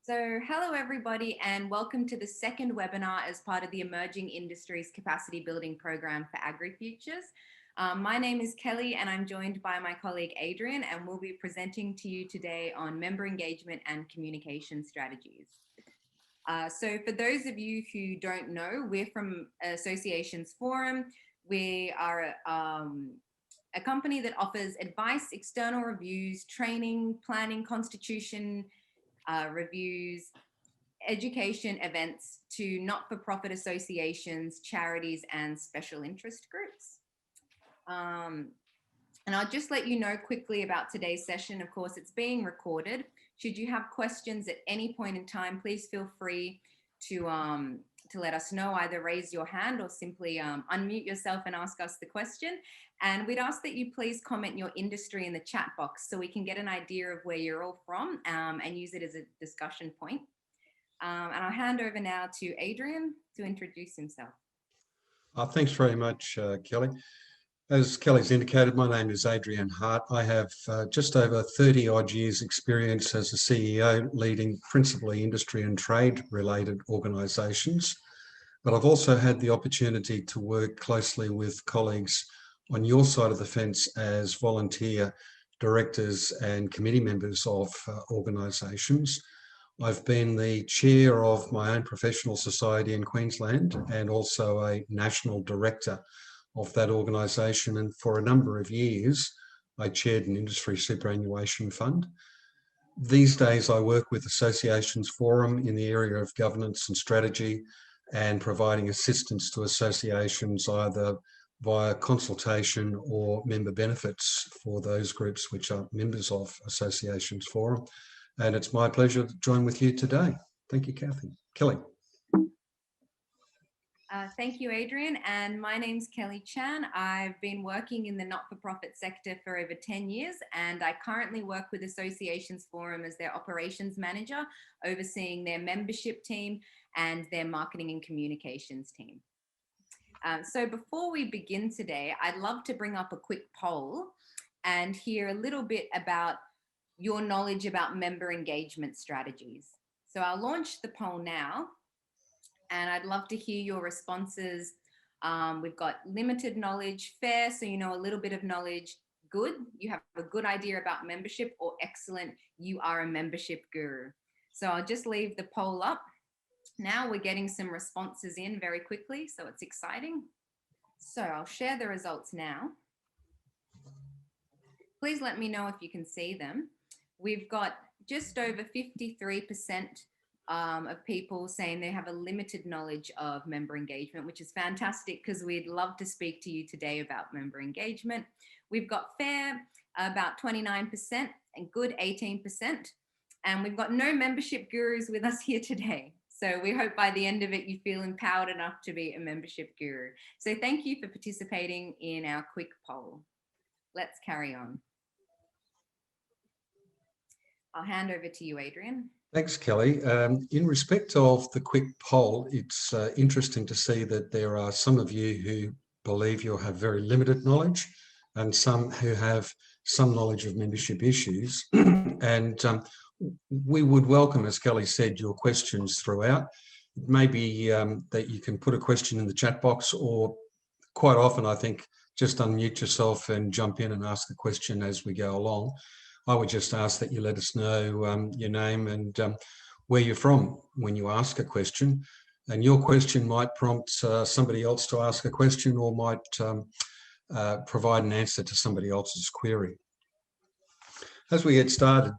So hello everybody and welcome to the second webinar as part of the Emerging Industries Capacity Building Program for AgriFutures. My name is Kelly and I'm joined by my colleague Adrian, and we'll be presenting to you today on member engagement and communication strategies. So for those of you who don't know, we're from Associations Forum. We are a company that offers advice, external reviews, training, planning, constitution, reviews, education events to not-for-profit associations, charities, and special interest groups. And I'll just let you know quickly about today's session. Of course, it's being recorded. Should you have questions at any point in time, please feel free to let us know. Either raise your hand or simply unmute yourself and ask us the question. And we'd ask that you please comment your industry in the chat box so we can get an idea of where you're all from and use it as a discussion point. And I'll hand over now to Adrian to introduce himself. Thanks very much, Kelly. As Kelly's indicated, my name is Adrian Hart. I have just over 30 odd years experience as a CEO leading principally industry and trade related organisations. But I've also had the opportunity to work closely with colleagues on your side of the fence as volunteer directors and committee members of organisations. I've been the chair of my own professional society in Queensland and also a national director of that organisation. And for a number of years, I chaired an industry superannuation fund. These days, I work with Associations Forum in the area of governance and strategy and providing assistance to associations either via consultation or member benefits for those groups which are members of Associations Forum. And it's my pleasure to join with you today. Thank you, Kelly. Thank you, Adrian. And my name's Kelly Chan. I've been working in the not-for-profit sector for over 10 years, and I currently work with Associations Forum as their operations manager, overseeing their membership team and their marketing and communications team. So before we begin today, I'd love to bring up a quick poll and hear a little bit about your knowledge about member engagement strategies. So I'll launch the poll now, and I'd love to hear your responses. We've got limited knowledge, fair, so you know a little bit of knowledge, good, you have a good idea about membership, or excellent, you are a membership guru. So I'll just leave the poll up. Now we're getting some responses in very quickly, so it's exciting. So I'll share the results now. Please let me know if you can see them. We've got just over 53% of people saying they have a limited knowledge of member engagement, which is fantastic because we'd love to speak to you today about member engagement. We've got fair, about 29%, and good, 18%. And we've got no membership gurus with us here today. So we hope by the end of it, you feel empowered enough to be a membership guru. So thank you for participating in our quick poll. Let's carry on. I'll hand over to you, Adrian. Thanks, Kelly. In respect of the quick poll, it's interesting to see that there are some of you who believe you have very limited knowledge and some who have some knowledge of membership issues. And we would welcome, as Kelly said, your questions throughout. It may be that you can put a question in the chat box, or quite often, I think, just unmute yourself and jump in and ask the question as we go along. I would just ask that you let us know your name and where you're from when you ask a question. And your question might prompt somebody else to ask a question, or might provide an answer to somebody else's query. As we get started,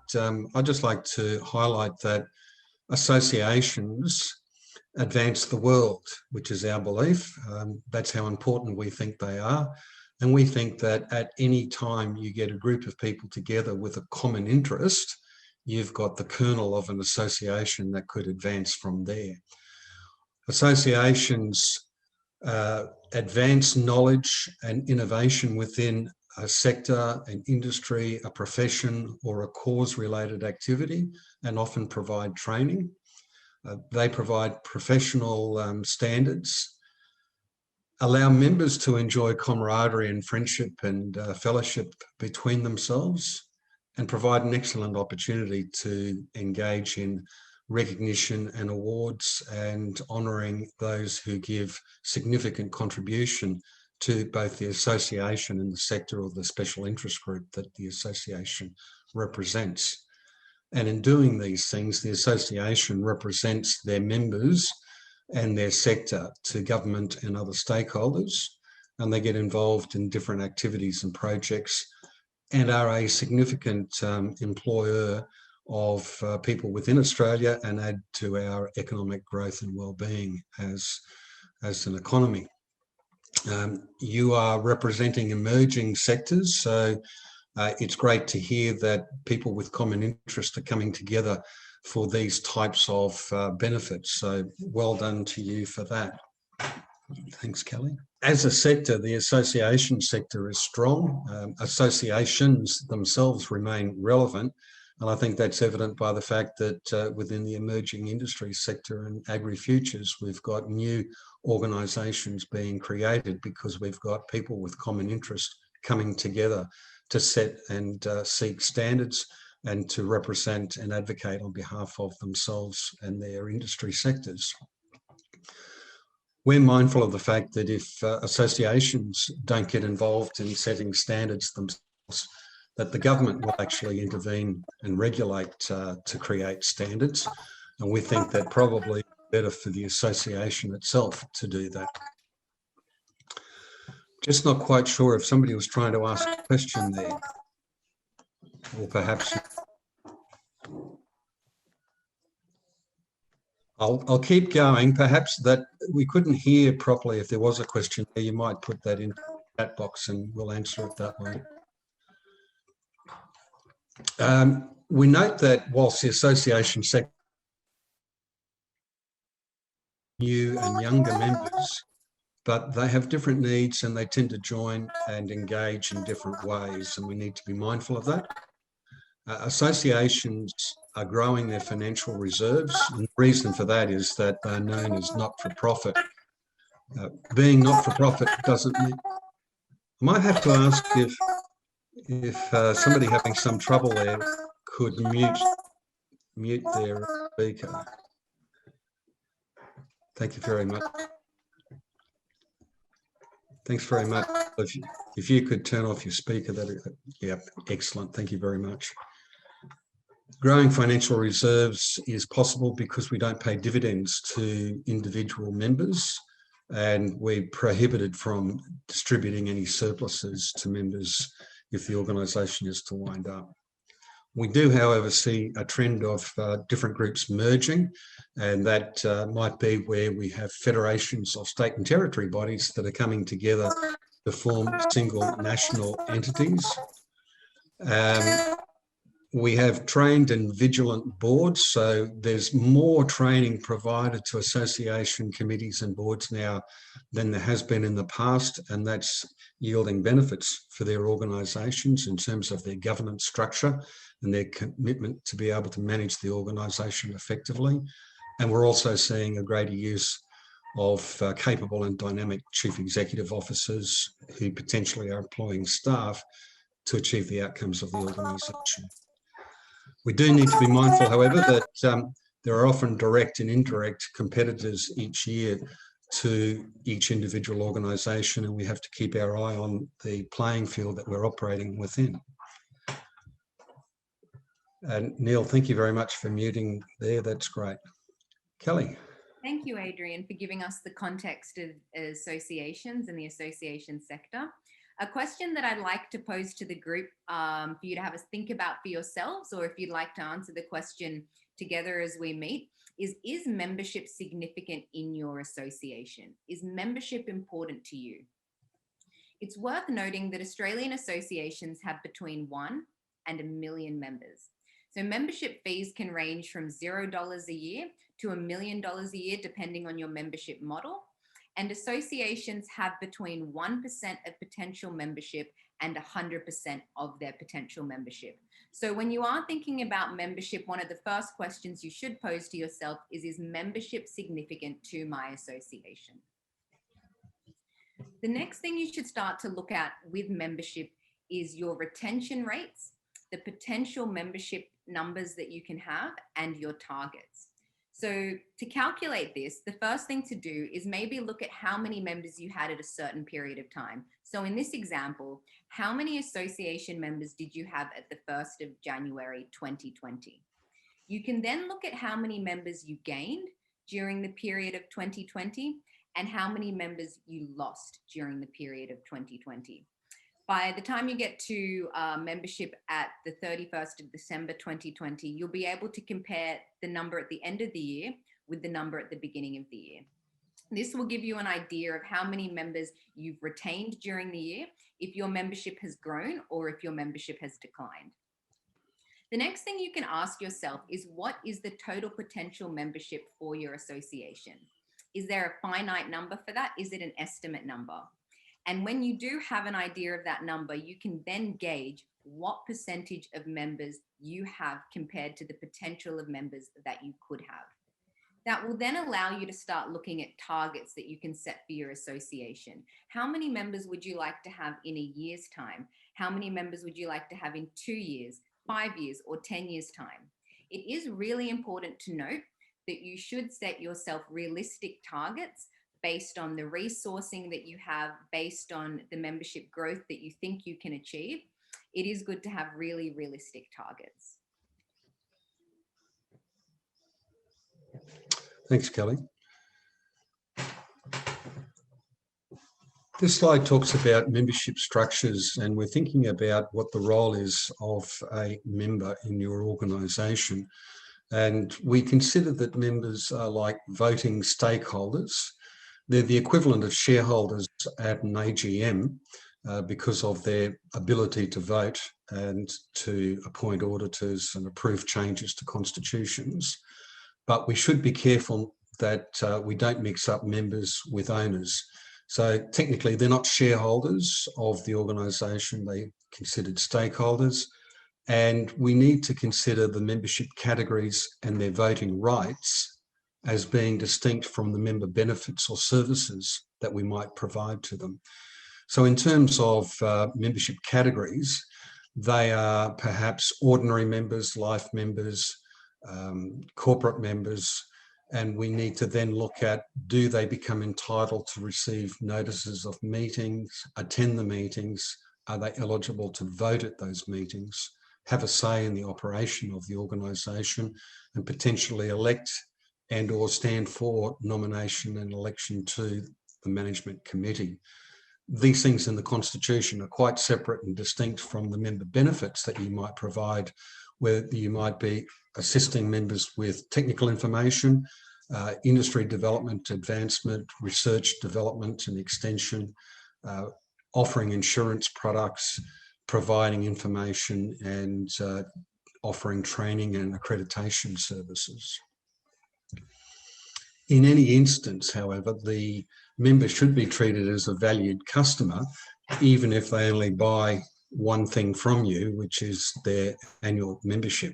I'd just like to highlight that associations advance the world, which is our belief. That's how important we think they are. And we think that at any time you get a group of people together with a common interest, you've got the kernel of an association that could advance from there. Associations advance knowledge and innovation within a sector, an industry, a profession, or a cause-related activity, and often provide training. They provide professional standards, allow members to enjoy camaraderie and friendship and fellowship between themselves, and provide an excellent opportunity to engage in recognition and awards and honouring those who give significant contribution to both the association and the sector or the special interest group that the association represents. And in doing these things, the association represents their members and their sector to government and other stakeholders, and they get involved in different activities and projects and are a significant employer of people within Australia and add to our economic growth and well-being as an economy. You are representing emerging sectors, so it's great to hear that people with common interest are coming together for these types of benefits. So well done to you for that. Thanks, Kelly. As a sector, the association sector is strong. Associations themselves remain relevant. And I think that's evident by the fact that within the emerging industry sector and agri-futures, we've got new organisations being created because we've got people with common interest coming together to set and seek standards and to represent and advocate on behalf of themselves and their industry sectors. We're mindful of the fact that if associations don't get involved in setting standards themselves, that the government will actually intervene and regulate to create standards. And we think that probably better for the association itself to do that. Just not quite sure if somebody was trying to ask a question there, or perhaps I'll keep going. Perhaps that we couldn't hear properly. If there was a question there, you might put that in the chat box and we'll answer it that way. We note that whilst the association sector new and younger members, but they have different needs and they tend to join and engage in different ways, and we need to be mindful of that. Associations are growing their financial reserves, and the reason for that is that they're known as not-for-profit. Being not-for-profit doesn't mean... I might have to ask if somebody having some trouble there could mute their speaker. Thank you very much. Thanks very much. If you could turn off your speaker, yeah, excellent. Thank you very much. Growing financial reserves is possible because we don't pay dividends to individual members, and we're prohibited from distributing any surpluses to members if the organisation is to wind up. We do, however, see a trend of different groups merging, and that might be where we have federations of state and territory bodies that are coming together to form single national entities. We have trained and vigilant boards, so there's more training provided to association committees and boards now than there has been in the past, and that's yielding benefits for their organisations in terms of their governance structure and their commitment to be able to manage the organisation effectively. And we're also seeing a greater use of capable and dynamic chief executive officers who potentially are employing staff to achieve the outcomes of the organisation. We do need to be mindful, however, that there are often direct and indirect competitors each year to each individual organisation, and we have to keep our eye on the playing field that we're operating within. And Neil, thank you very much for muting there. That's great. Kelly. Thank you, Adrian, for giving us the context of associations and the association sector. A question that I'd like to pose to the group for you to have a think about for yourselves, or if you'd like to answer the question together as we meet, is membership significant in your association? Is membership important to you? It's worth noting that Australian associations have between 1 and 1 million members. So membership fees can range from $0 a year to $1 million a year, depending on your membership model. And associations have between 1% of potential membership and 100% of their potential membership. So when you are thinking about membership, one of the first questions you should pose to yourself is membership significant to my association? The next thing you should start to look at with membership is your retention rates, the potential membership numbers that you can have, and your targets. So to calculate this, the first thing to do is maybe look at how many members you had at a certain period of time. So in this example, how many association members did you have at the 1st of January 2020? You can then look at how many members you gained during the period of 2020 and how many members you lost during the period of 2020. By the time you get to membership at the 31st of December 2020, you'll be able to compare the number at the end of the year with the number at the beginning of the year. This will give you an idea of how many members you've retained during the year, if your membership has grown or if your membership has declined. The next thing you can ask yourself is, what is the total potential membership for your association? Is there a finite number for that? Is it an estimate number? And when you do have an idea of that number, you can then gauge what percentage of members you have compared to the potential of members that you could have. That will then allow you to start looking at targets that you can set for your association. How many members would you like to have in a year's time? How many members would you like to have in 2 years, 5 years, or 10 years' time? It is really important to note that you should set yourself realistic targets based on the resourcing that you have, based on the membership growth that you think you can achieve. It is good to have really realistic targets. Thanks, Kelly. This slide talks about membership structures, and we're thinking about what the role is of a member in your organisation. And we consider that members are like voting stakeholders. They're the equivalent of shareholders at an AGM because of their ability to vote and to appoint auditors and approve changes to constitutions. But we should be careful that we don't mix up members with owners. So technically, they're not shareholders of the organisation, they're considered stakeholders. And we need to consider the membership categories and their voting rights as being distinct from the member benefits or services that we might provide to them. So in terms of membership categories, they are perhaps ordinary members, life members, corporate members, and we need to then look at, do they become entitled to receive notices of meetings, attend the meetings, are they eligible to vote at those meetings, have a say in the operation of the organisation, and potentially elect and or stand for nomination and election to the management committee. These things in the Constitution are quite separate and distinct from the member benefits that you might provide, where you might be assisting members with technical information, industry development, advancement, research development and extension, offering insurance products, providing information, and offering training and accreditation services. In any instance, however, the member should be treated as a valued customer, even if they only buy one thing from you, which is their annual membership.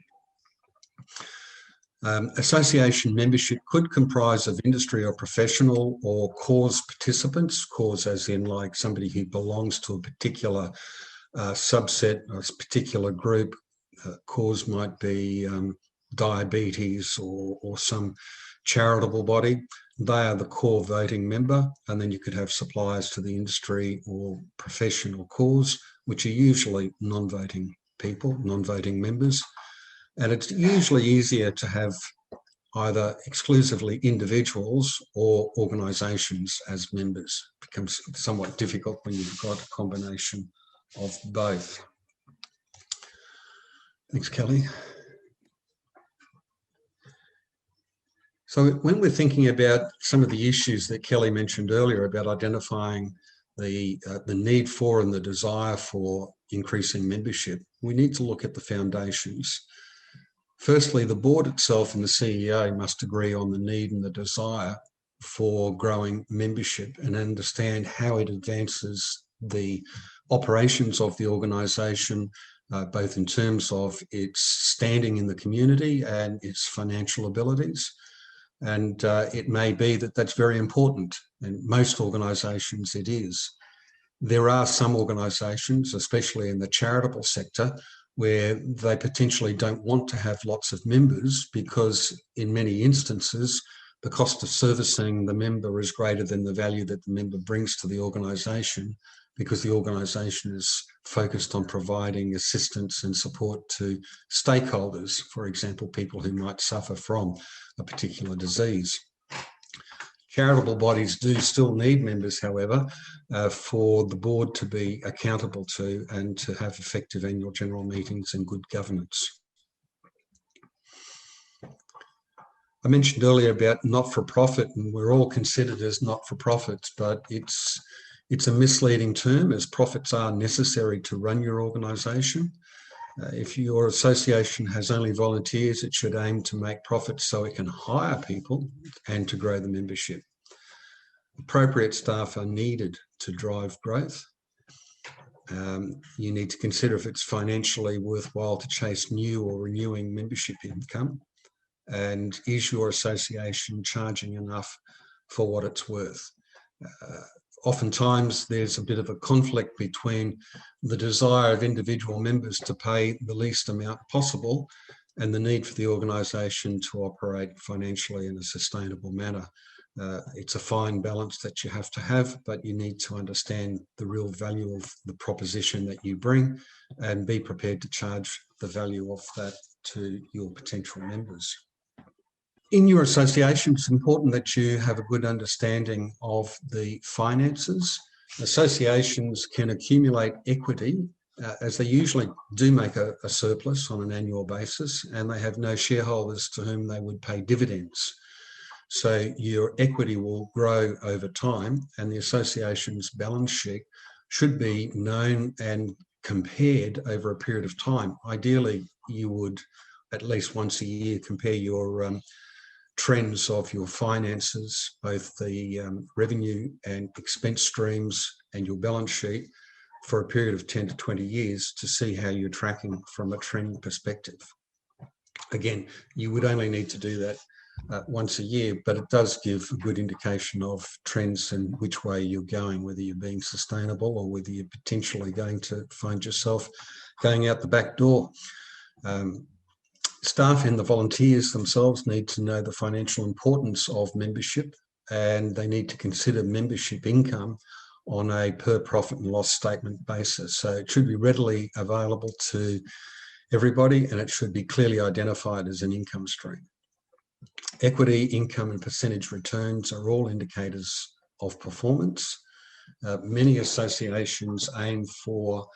Association membership could comprise of industry or professional or cause participants, cause as in like somebody who belongs to a particular subset, or a particular group. Cause might be diabetes or some charitable body. They are the core voting member, and then you could have suppliers to the industry or professional cause, which are usually non-voting people, non-voting members. And it's usually easier to have either exclusively individuals or organisations as members. It becomes somewhat difficult when you've got a combination of both. Thanks, Kelly. So when we're thinking about some of the issues that Kelly mentioned earlier about identifying the need for and the desire for increasing membership, we need to look at the foundations. Firstly, the board itself and the CEO must agree on the need and the desire for growing membership and understand how it advances the operations of the organisation, both in terms of its standing in the community and its financial abilities. And it may be that that's very important. In most organisations, it is. There are some organisations, especially in the charitable sector, where they potentially don't want to have lots of members because in many instances, the cost of servicing the member is greater than the value that the member brings to the organisation, because the organisation is focused on providing assistance and support to stakeholders, for example, people who might suffer from a particular disease. Charitable bodies do still need members, however, for the board to be accountable to and to have effective annual general meetings and good governance. I mentioned earlier about not-for-profit, and we're all considered as not-for-profits, but it's a misleading term, as profits are necessary to run your organisation. If your association has only volunteers, it should aim to make profits so it can hire people and to grow the membership. Appropriate staff are needed to drive growth. You need to consider if it's financially worthwhile to chase new or renewing membership income. And is your association charging enough for what it's worth? Oftentimes there's a bit of a conflict between the desire of individual members to pay the least amount possible and the need for the organisation to operate financially in a sustainable manner. It's a fine balance that you have, but you need to understand the real value of the proposition that you bring and be prepared to charge the value of that to your potential members. In your association, it's important that you have a good understanding of the finances. Associations can accumulate equity as they usually do make a surplus on an annual basis, and they have no shareholders to whom they would pay dividends. So your equity will grow over time, and the association's balance sheet should be known and compared over a period of time. Ideally, you would at least once a year compare your trends of your finances, both the revenue and expense streams and your balance sheet for a period of 10 to 20 years to see how you're tracking from a trend perspective. Again, you would only need to do that once a year, but it does give a good indication of trends and which way you're going, whether you're being sustainable or whether you're potentially going to find yourself going out the back door. Staff and the volunteers themselves need to know the financial importance of membership, and they need to consider membership income on a per profit and loss statement basis. So it should be readily available to everybody, and it should be clearly identified as an income stream. Equity, income and percentage returns are all indicators of performance. Many associations aim for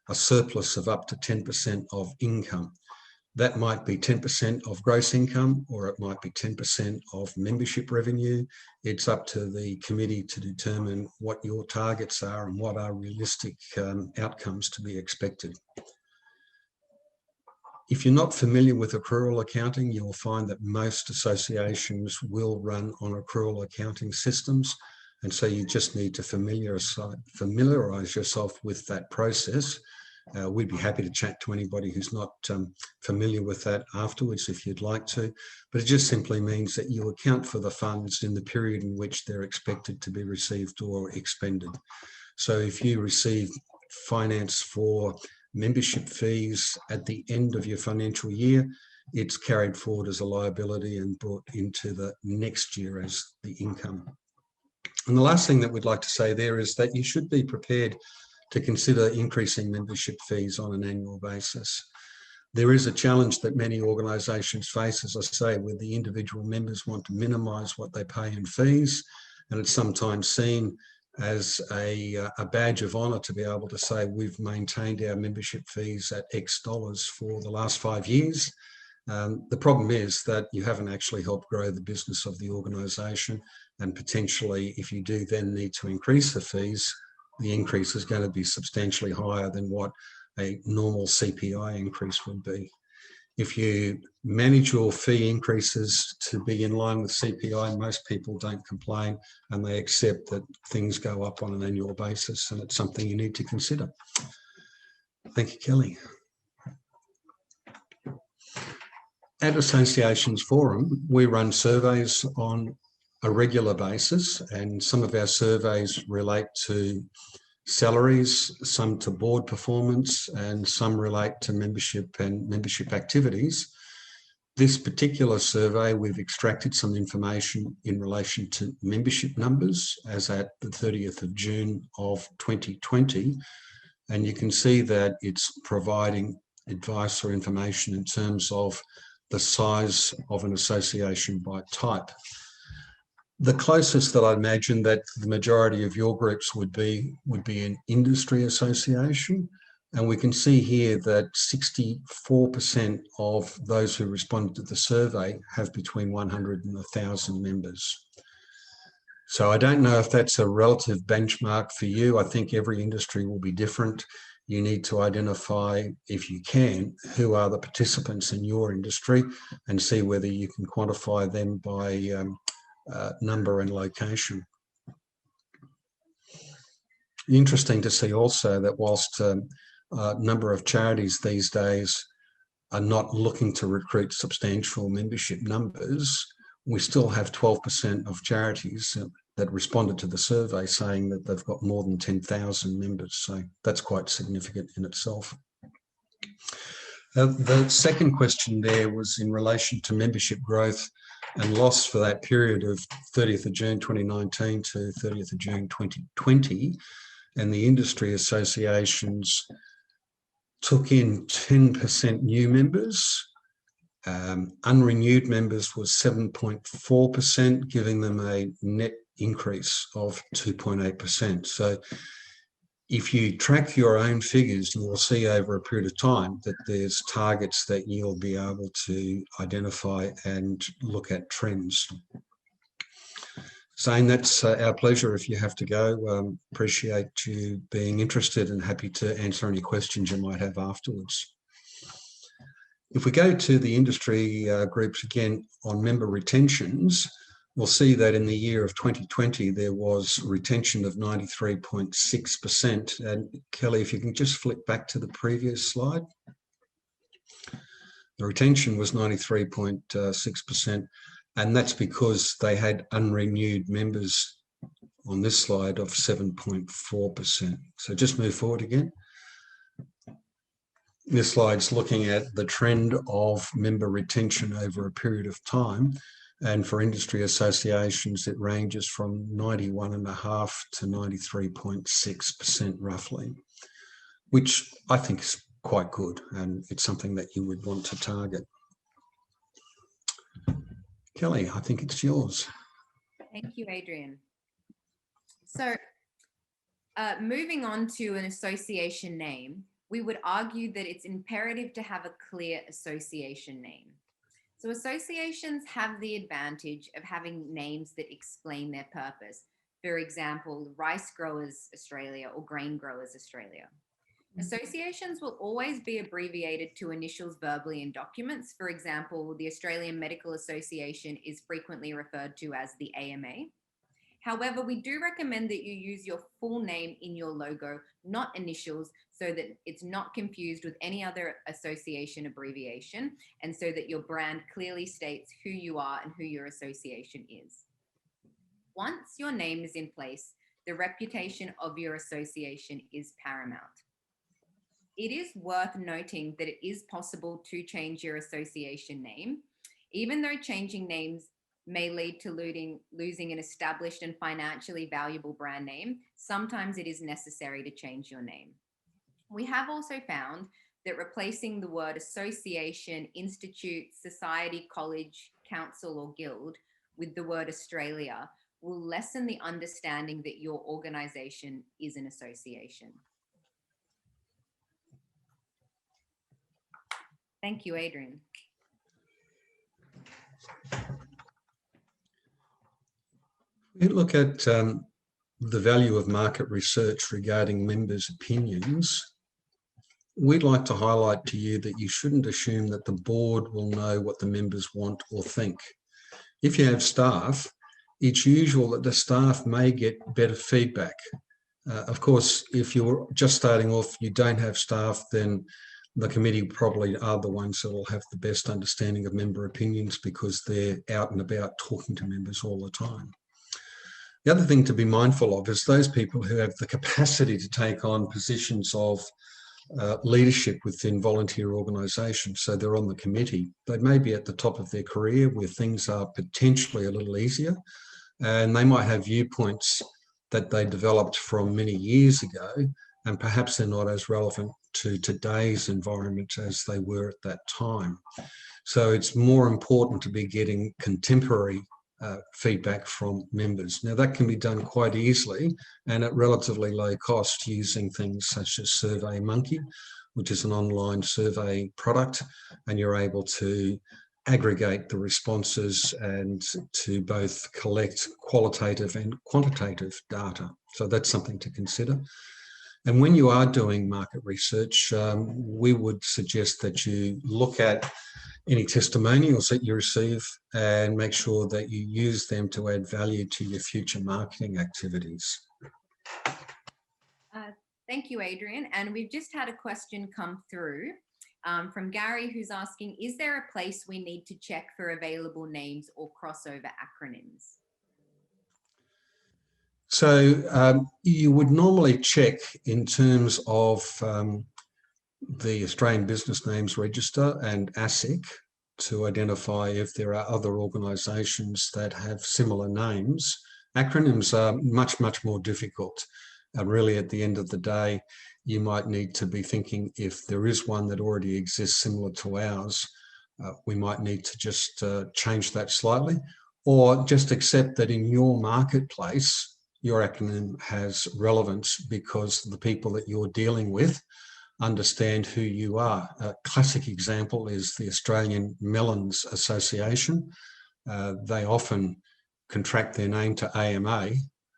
a surplus of up to 10% of income. That might be 10% of gross income, or it might be 10% of membership revenue. It's up to the committee to determine what your targets are and what are realistic outcomes to be expected. If you're not familiar with accrual accounting, you will find that most associations will run on accrual accounting systems. And so you just need to familiarise yourself with that process. We'd be happy to chat to anybody who's not familiar with that afterwards if you'd like to, but it just simply means that you account for the funds in the period in which they're expected to be received or expended. So if you receive finance for membership fees at the end of your financial year, it's carried forward as a liability and brought into the next year as the income. And the last thing that we'd like to say there is that you should be prepared to consider increasing membership fees on an annual basis. There is a challenge that many organisations face, as I say, where the individual members want to minimise what they pay in fees, and it's sometimes seen as a badge of honour to be able to say we've maintained our membership fees at X dollars for the last 5 years. The problem is that you haven't actually helped grow the business of the organisation, and potentially if you do then need to increase the fees, the increase is going to be substantially higher than what a normal CPI increase would be. If you manage your fee increases to be in line with CPI, most people don't complain and they accept that things go up on an annual basis, and it's something you need to consider. Thank you, Kelly. At Associations Forum, we run surveys on a regular basis, and some of our surveys relate to salaries, some to board performance, and some relate to membership and membership activities. This particular survey, we've extracted some information in relation to membership numbers as at the 30th of June of 2020. And you can see that it's providing advice or information in terms of the size of an association by type. The closest that I imagine that the majority of your groups would be an industry association. And we can see here that 64% of those who responded to the survey have between 100 and 1,000 members. So I don't know if that's a relative benchmark for you. I think every industry will be different. You need to identify, if you can, who are the participants in your industry and see whether you can quantify them by number and location. Interesting to see also that whilst a number of charities these days are not looking to recruit substantial membership numbers, we still have 12% of charities that responded to the survey saying that they've got more than 10,000 members. So that's quite significant in itself. The second question there was in relation to membership growth and loss for that period of 30th of June 2019 to 30th of June 2020. And the industry associations took in 10% new members. Unrenewed members was 7.4%, giving them a net increase of 2.8%. So if you track your own figures, you will see over a period of time that there's targets that you'll be able to identify and look at trends. Zane, that's our pleasure. If you have to go, appreciate you being interested and happy to answer any questions you might have afterwards. If we go to the industry groups again on member retentions, we'll see that in the year of 2020, there was retention of 93.6%. And Kelly, if you can just flick back to the previous slide. The retention was 93.6%, and that's because they had unrenewed members on this slide of 7.4%. So just move forward again. This slide's looking at the trend of member retention over a period of time. And for industry associations, it ranges from 91.5% to 93.6% roughly, which I think is quite good. And it's something that you would want to target. Kelly, I think it's yours. Thank you, Adrian. So moving on to an association name, we would argue that it's imperative to have a clear association name. So associations have the advantage of having names that explain their purpose. For example, Rice Growers Australia or Grain Growers Australia. Associations will always be abbreviated to initials verbally in documents. For example, the Australian Medical Association is frequently referred to as the AMA. However, we do recommend that you use your full name in your logo, not initials, so that it's not confused with any other association abbreviation, and so that your brand clearly states who you are and who your association is. Once your name is in place, the reputation of your association is paramount. It is worth noting that it is possible to change your association name, even though changing names may lead to losing an established and financially valuable brand name. Sometimes it is necessary to change your name. We have also found that replacing the word association, institute, society, college, council, or guild with the word Australia will lessen the understanding that your organization is an association. Thank you, Adrian. We look at the value of market research regarding members' opinions. We'd like to highlight to you that you shouldn't assume that the board will know what the members want or think. If you have staff, it's usual that the staff may get better feedback. Of course, if you're just starting off, you don't have staff, then the committee probably are the ones that will have the best understanding of member opinions because they're out and about talking to members all the time. The other thing to be mindful of is those people who have the capacity to take on positions of leadership within volunteer organisations. So they're on the committee. They may be at the top of their career where things are potentially a little easier, and they might have viewpoints that they developed from many years ago, and perhaps they're not as relevant to today's environment as they were at that time. So it's more important to be getting contemporary feedback from members. Now, that can be done quite easily and at relatively low cost using things such as SurveyMonkey, which is an online survey product, and you're able to aggregate the responses and to both collect qualitative and quantitative data. So that's something to consider. And when you are doing market research, we would suggest that you look at any testimonials that you receive and make sure that you use them to add value to your future marketing activities. Thank you, Adrian. And we've just had a question come through from Gary, who's asking, is there a place we need to check for available names or crossover acronyms? So you would normally check in terms of the Australian Business Names Register and ASIC to identify if there are other organisations that have similar names. Acronyms are much, much more difficult. And really, at the end of the day, you might need to be thinking if there is one that already exists similar to ours, we might need to just change that slightly, or just accept that in your marketplace, your acronym has relevance because the people that you're dealing with understand who you are. A classic example is the Australian Melons Association. They often contract their name to AMA,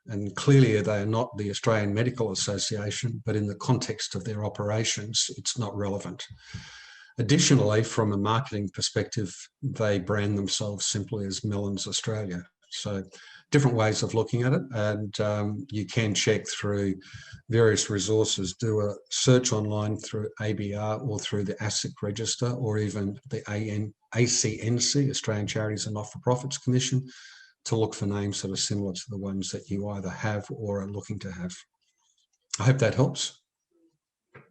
and clearly they are not the Australian Medical Association, but in the context of their operations, it's not relevant. Additionally, from a marketing perspective, they brand themselves simply as Melons Australia. So different ways of looking at it, and you can check through various resources, do a search online through ABR or through the ASIC register, or even the ACNC, Australian Charities and Not-for-Profits Commission, to look for names that are similar to the ones that you either have or are looking to have. I hope that helps.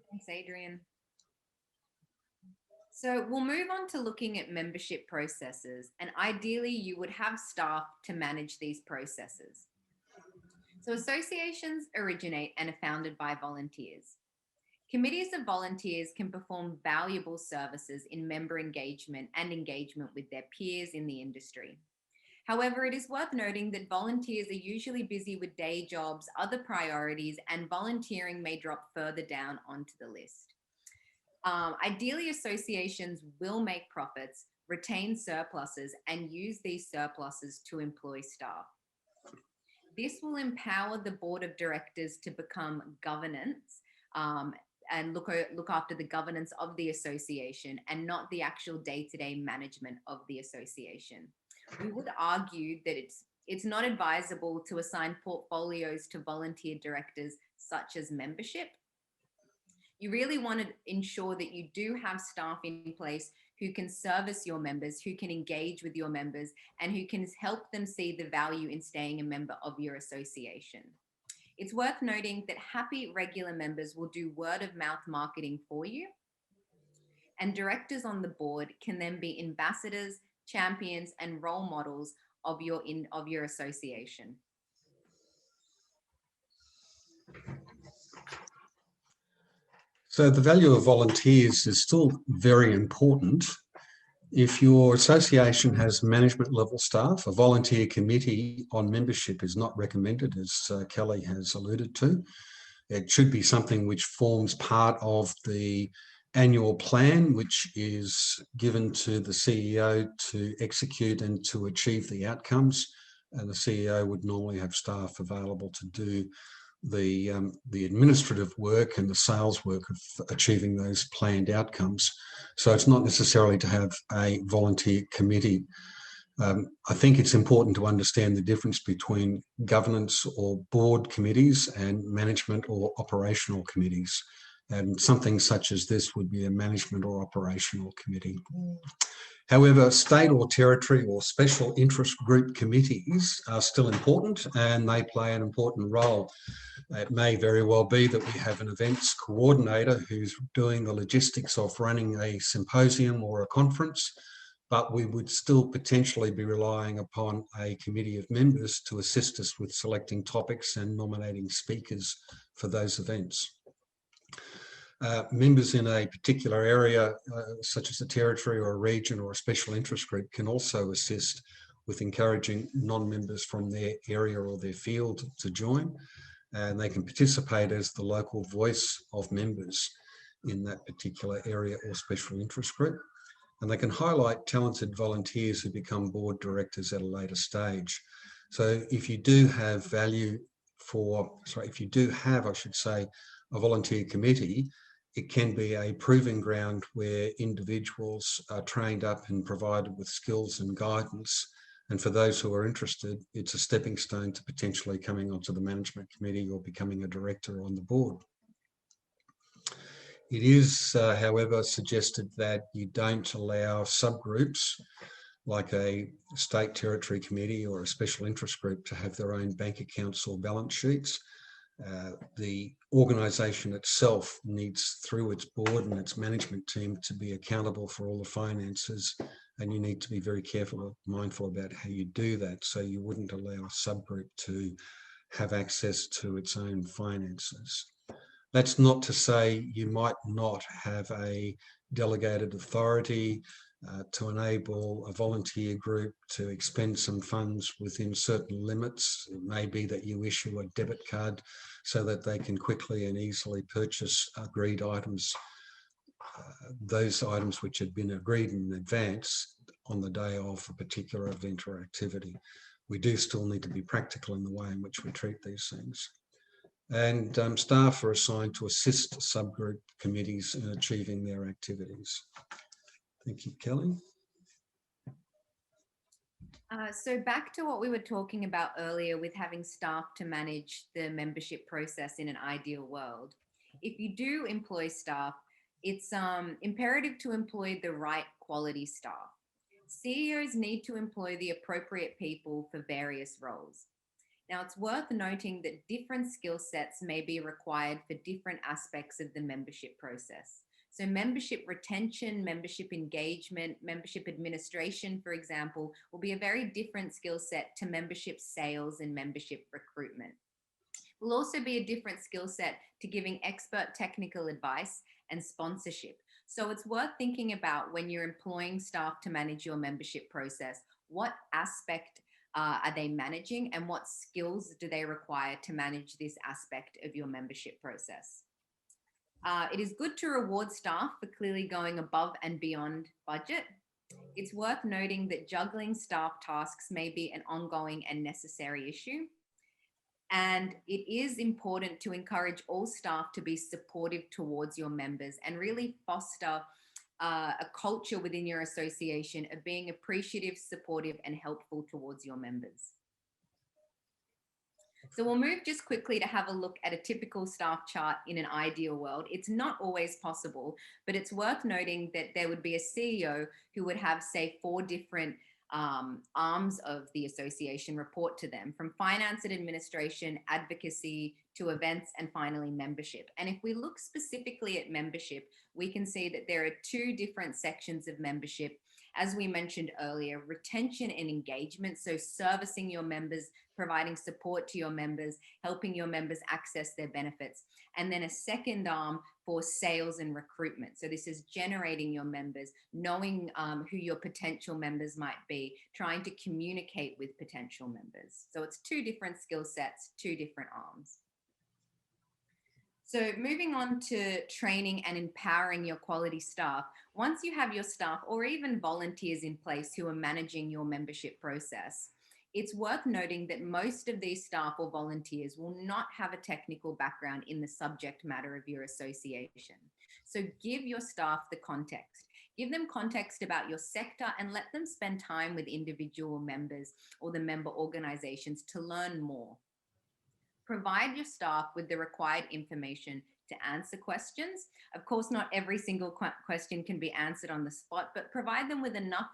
Thanks, Adrian. So we'll move on to looking at membership processes, and ideally you would have staff to manage these processes. So associations originate and are founded by volunteers. Committees of volunteers can perform valuable services in member engagement and engagement with their peers in the industry. However, it is worth noting that volunteers are usually busy with day jobs, other priorities, and volunteering may drop further down onto the list. Ideally, associations will make profits, retain surpluses, and use these surpluses to employ staff. This will empower the board of directors to become governance and look after the governance of the association and not the actual day-to-day management of the association. We would argue that it's not advisable to assign portfolios to volunteer directors such as membership. You really want to ensure that you do have staff in place who can service your members, who can engage with your members, and who can help them see the value in staying a member of your association. It's worth noting that happy regular members will do word of mouth marketing for you, and directors on the board can then be ambassadors, champions, and role models of your association. So the value of volunteers is still very important. If your association has management level staff, a volunteer committee on membership is not recommended, as Kelly has alluded to. It should be something which forms part of the annual plan, which is given to the CEO to execute and to achieve the outcomes. And the CEO would normally have staff available to do the administrative work and the sales work of achieving those planned outcomes. So it's not necessarily to have a volunteer committee. I think it's important to understand the difference between governance or board committees and management or operational committees. And something such as this would be a management or operational committee. However, state or territory or special interest group committees are still important, and they play an important role. It may very well be that we have an events coordinator who's doing the logistics of running a symposium or a conference, but we would still potentially be relying upon a committee of members to assist us with selecting topics and nominating speakers for those events. Members in a particular area, such as a territory or a region or a special interest group, can also assist with encouraging non-members from their area or their field to join, and they can participate as the local voice of members in that particular area or special interest group. And they can highlight talented volunteers who become board directors at a later stage. So if you do have I should say, a volunteer committee, it can be a proving ground where individuals are trained up and provided with skills and guidance. And for those who are interested, it's a stepping stone to potentially coming onto the management committee or becoming a director on the board. It is, however, suggested that you don't allow subgroups like a state territory committee or a special interest group to have their own bank accounts or balance sheets. The organisation itself needs, through its board and its management team, to be accountable for all the finances, and you need to be very careful, mindful about how you do that, so you wouldn't allow a subgroup to have access to its own finances. That's not to say you might not have a delegated authority to enable a volunteer group to expend some funds within certain limits. It may be that you issue a debit card so that they can quickly and easily purchase agreed items, those items which had been agreed in advance on the day of a particular event or activity. We do still need to be practical in the way in which we treat these things. And staff are assigned to assist subgroup committees in achieving their activities. Thank you, Kelly. So back to what we were talking about earlier with having staff to manage the membership process in an ideal world. If you do employ staff, it's imperative to employ the right quality staff. CEOs need to employ the appropriate people for various roles. Now, it's worth noting that different skill sets may be required for different aspects of the membership process. So membership retention, membership engagement, membership administration, for example, will be a very different skill set to membership sales and membership recruitment. Will also be a different skill set to giving expert technical advice and sponsorship. So it's worth thinking about when you're employing staff to manage your membership process, what aspect are they managing and what skills do they require to manage this aspect of your membership process? It is good to reward staff for clearly going above and beyond budget. It's worth noting that juggling staff tasks may be an ongoing and necessary issue. And it is important to encourage all staff to be supportive towards your members and really foster a culture within your association of being appreciative, supportive, and helpful towards your members. So we'll move just quickly to have a look at a typical staff chart in an ideal world. It's not always possible, but it's worth noting that there would be a CEO who would have, say, 4 different arms of the association report to them, from finance and administration, advocacy, to events, and finally membership. And if we look specifically at membership, we can see that there are 2 different sections of membership. As we mentioned earlier, retention and engagement, so servicing your members, providing support to your members, helping your members access their benefits. And then a second arm for sales and recruitment. So this is generating your members, knowing who your potential members might be, trying to communicate with potential members. So it's 2 different skill sets, 2 different arms. So moving on to training and empowering your quality staff, once you have your staff or even volunteers in place who are managing your membership process, it's worth noting that most of these staff or volunteers will not have a technical background in the subject matter of your association. So give your staff the context. Give them context about your sector and let them spend time with individual members or the member organizations to learn more. Provide your staff with the required information to answer questions. Of course, not every single question can be answered on the spot, but provide them with enough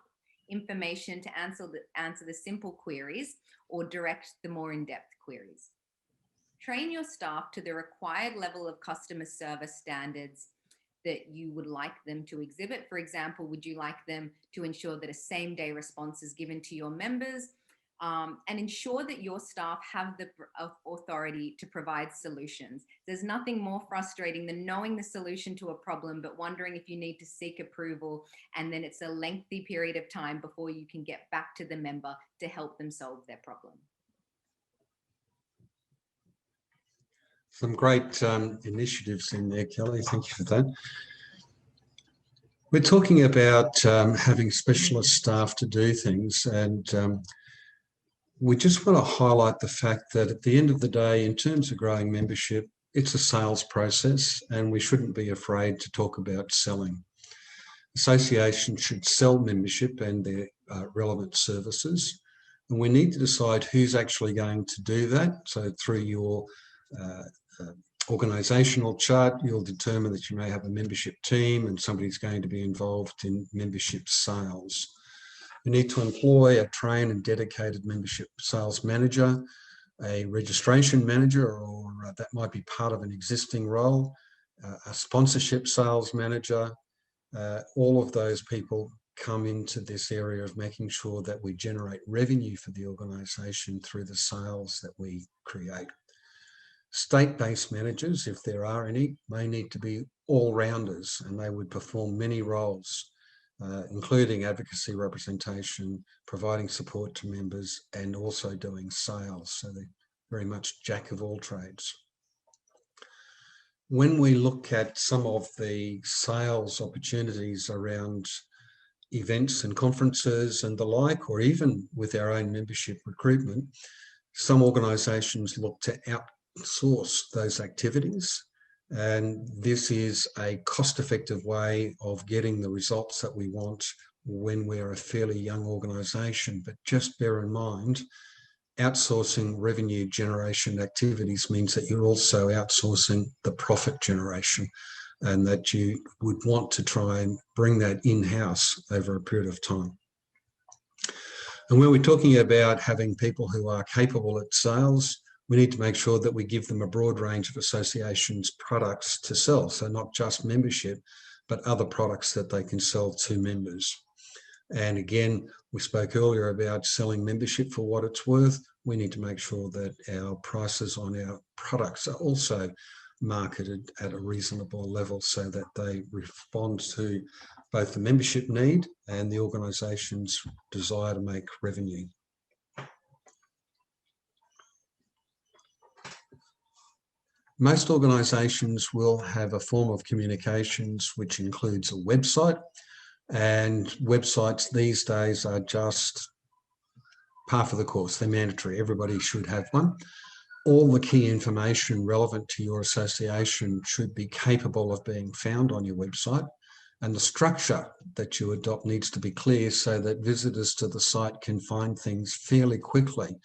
information to answer the simple queries or direct the more in-depth queries. Train your staff to the required level of customer service standards that you would like them to exhibit. For example, would you like them to ensure that a same-day response is given to your members? And ensure that your staff have the authority to provide solutions. There's nothing more frustrating than knowing the solution to a problem, but wondering if you need to seek approval, and then it's a lengthy period of time before you can get back to the member to help them solve their problem. Some great initiatives in there, Kelly. Thank you for that. We're talking about having specialist staff to do things, and we just want to highlight the fact that at the end of the day, in terms of growing membership, it's a sales process, and we shouldn't be afraid to talk about selling. Associations should sell membership and their relevant services, and we need to decide who's actually going to do that. So through your organisational chart, you'll determine that you may have a membership team and somebody's going to be involved in membership sales. You need to employ a trained and dedicated membership sales manager, a registration manager, or that might be part of an existing role, a sponsorship sales manager. All of those people come into this area of making sure that we generate revenue for the organisation through the sales that we create. State-based managers, if there are any, may need to be all-rounders, and they would perform many roles, including advocacy representation, providing support to members, and also doing sales. So they're very much jack of all trades. When we look at some of the sales opportunities around events and conferences and the like, or even with our own membership recruitment, some organisations look to outsource those activities. And this is a cost-effective way of getting the results that we want when we're a fairly young organisation. But just bear in mind, outsourcing revenue generation activities means that you're also outsourcing the profit generation, and that you would want to try and bring that in-house over a period of time. And when we're talking about having people who are capable at sales, we need to make sure that we give them a broad range of associations products to sell. So not just membership, but other products that they can sell to members. And again, we spoke earlier about selling membership for what it's worth. We need to make sure that our prices on our products are also marketed at a reasonable level so that they respond to both the membership need and the organisation's desire to make revenue. Most organisations will have a form of communications which includes a website, and websites these days are just par for the course. They're mandatory. Everybody should have one. All the key information relevant to your association should be capable of being found on your website, and the structure that you adopt needs to be clear so that visitors to the site can find things fairly quickly.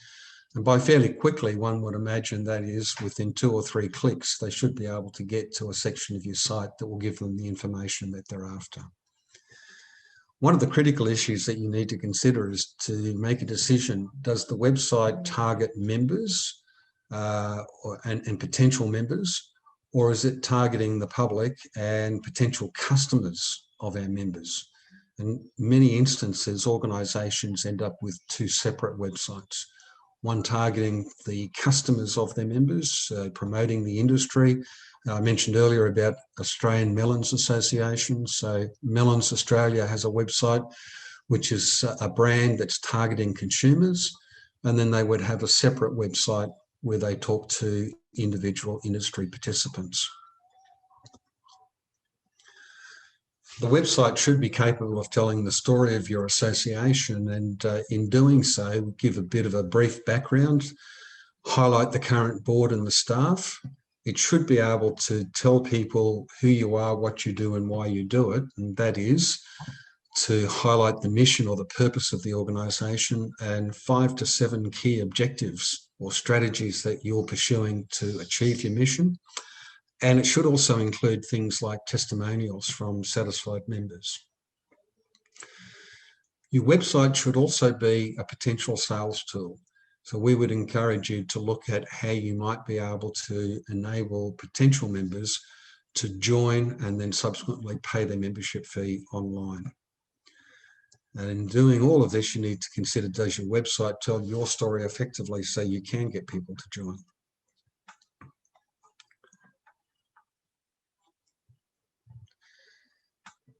And by fairly quickly, one would imagine that is within 2 or 3 clicks, they should be able to get to a section of your site that will give them the information that they're after. One of the critical issues that you need to consider is to make a decision. Does the website target members and potential members, or is it targeting the public and potential customers of our members? In many instances, organisations end up with 2 separate websites. One targeting the customers of their members, promoting the industry. I mentioned earlier about Australian Melons Association. So Melons Australia has a website which is a brand that's targeting consumers, and then they would have a separate website where they talk to individual industry participants. The website should be capable of telling the story of your association, and in doing so, give a bit of a brief background, highlight the current board and the staff. It should be able to tell people who you are, what you do, and why you do it, and that is to highlight the mission or the purpose of the organisation and 5 to 7 key objectives or strategies that you're pursuing to achieve your mission. And it should also include things like testimonials from satisfied members. Your website should also be a potential sales tool. So we would encourage you to look at how you might be able to enable potential members to join and then subsequently pay their membership fee online. And in doing all of this, you need to consider, does your website tell your story effectively so you can get people to join?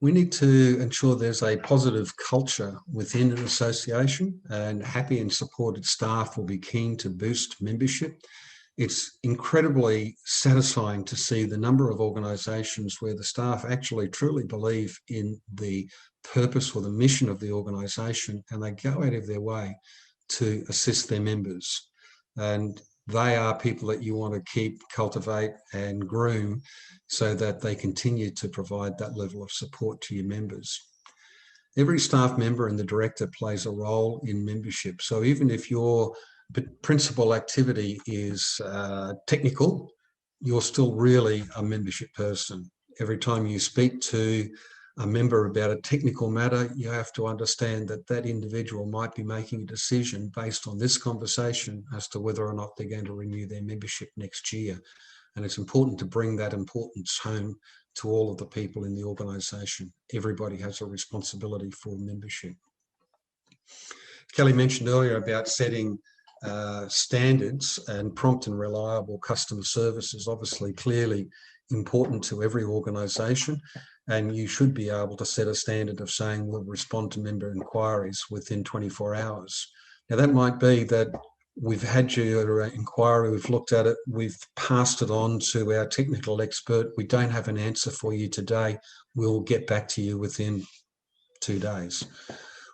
We need to ensure there's a positive culture within an association, and happy and supported staff will be keen to boost membership. It's incredibly satisfying to see the number of organisations where the staff actually truly believe in the purpose or the mission of the organisation, and they go out of their way to assist their members. And they are people that you want to keep, cultivate and groom so that they continue to provide that level of support to your members. Every staff member and the director plays a role in membership. So even if your principal activity is technical, you're still really a membership person. Every time you speak to a member about a technical matter, you have to understand that that individual might be making a decision based on this conversation as to whether or not they're going to renew their membership next year. And it's important to bring that importance home to all of the people in the organisation. Everybody has a responsibility for membership. Kelly mentioned earlier about setting standards, and prompt and reliable customer service is obviously clearly important to every organisation, and you should be able to set a standard of saying we'll respond to member inquiries within 24 hours. Now that might be that we've had your inquiry, we've looked at it, we've passed it on to our technical expert, we don't have an answer for you today, we'll get back to you within 2 days.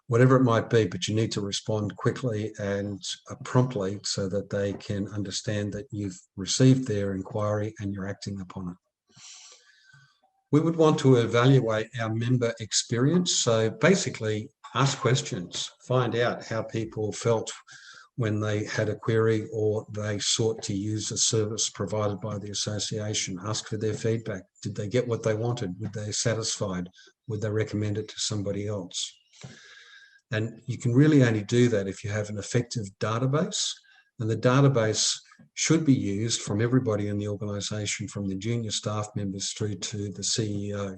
Whatever it might be, but you need to respond quickly and promptly so that they can understand that you've received their inquiry and you're acting upon it. We would want to evaluate our member experience. So basically ask questions, find out how people felt when they had a query or they sought to use a service provided by the association. Ask for their feedback. Did they get what they wanted? Were they satisfied? Would they recommend it to somebody else? And you can really only do that if you have an effective database. And the database should be used from everybody in the organisation, from the junior staff members through to the CEO.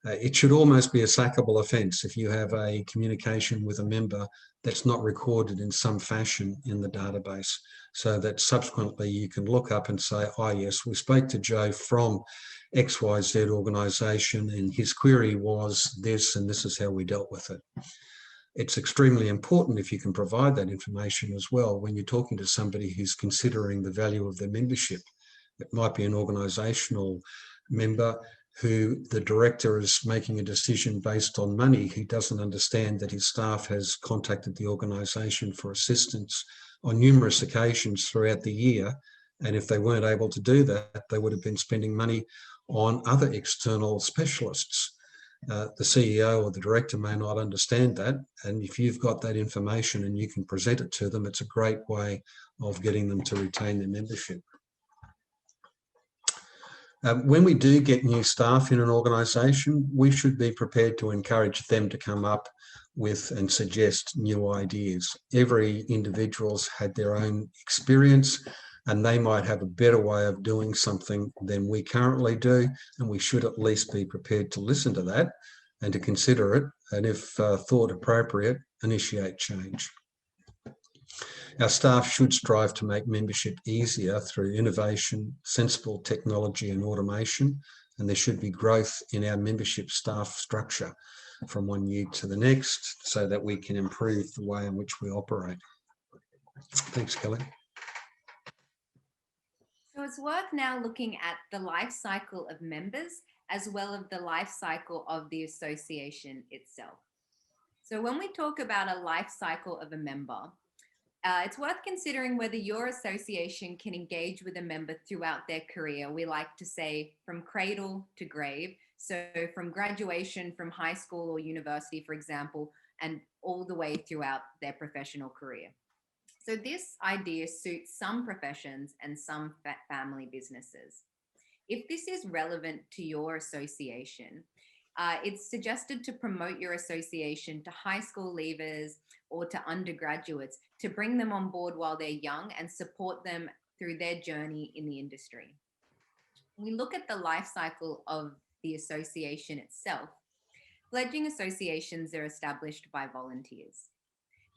It should almost be a sackable offence if you have a communication with a member that's not recorded in some fashion in the database, so that subsequently you can look up and say, oh yes, we spoke to Joe from XYZ organisation and his query was this and this is how we dealt with it. It's extremely important if you can provide that information as well when you're talking to somebody who's considering the value of their membership. It might be an organisational member who the director is making a decision based on money. He doesn't understand that his staff has contacted the organisation for assistance on numerous occasions throughout the year. And if they weren't able to do that, they would have been spending money on other external specialists. The CEO or the director may not understand that. And if you've got that information and you can present it to them, it's a great way of getting them to retain their membership. When we do get new staff in an organisation, we should be prepared to encourage them to come up with and suggest new ideas. Every individual's had their own experience and they might have a better way of doing something than we currently do, and we should at least be prepared to listen to that and to consider it, and if thought appropriate, initiate change. Our staff should strive to make membership easier through innovation, sensible technology and automation, and there should be growth in our membership staff structure from one year to the next so that we can improve the way in which we operate. Thanks, Kelly. So it's worth now looking at the life cycle of members as well as the life cycle of the association itself. So when we talk about a life cycle of a member, it's worth considering whether your association can engage with a member throughout their career. We like to say from cradle to grave. So from graduation from high school or university, for example, and all the way throughout their professional career. So this idea suits some professions and some family businesses. If this is relevant to your association, it's suggested to promote your association to high school leavers or to undergraduates to bring them on board while they're young and support them through their journey in the industry. We look at the life cycle of the association itself. Pledging associations are established by volunteers.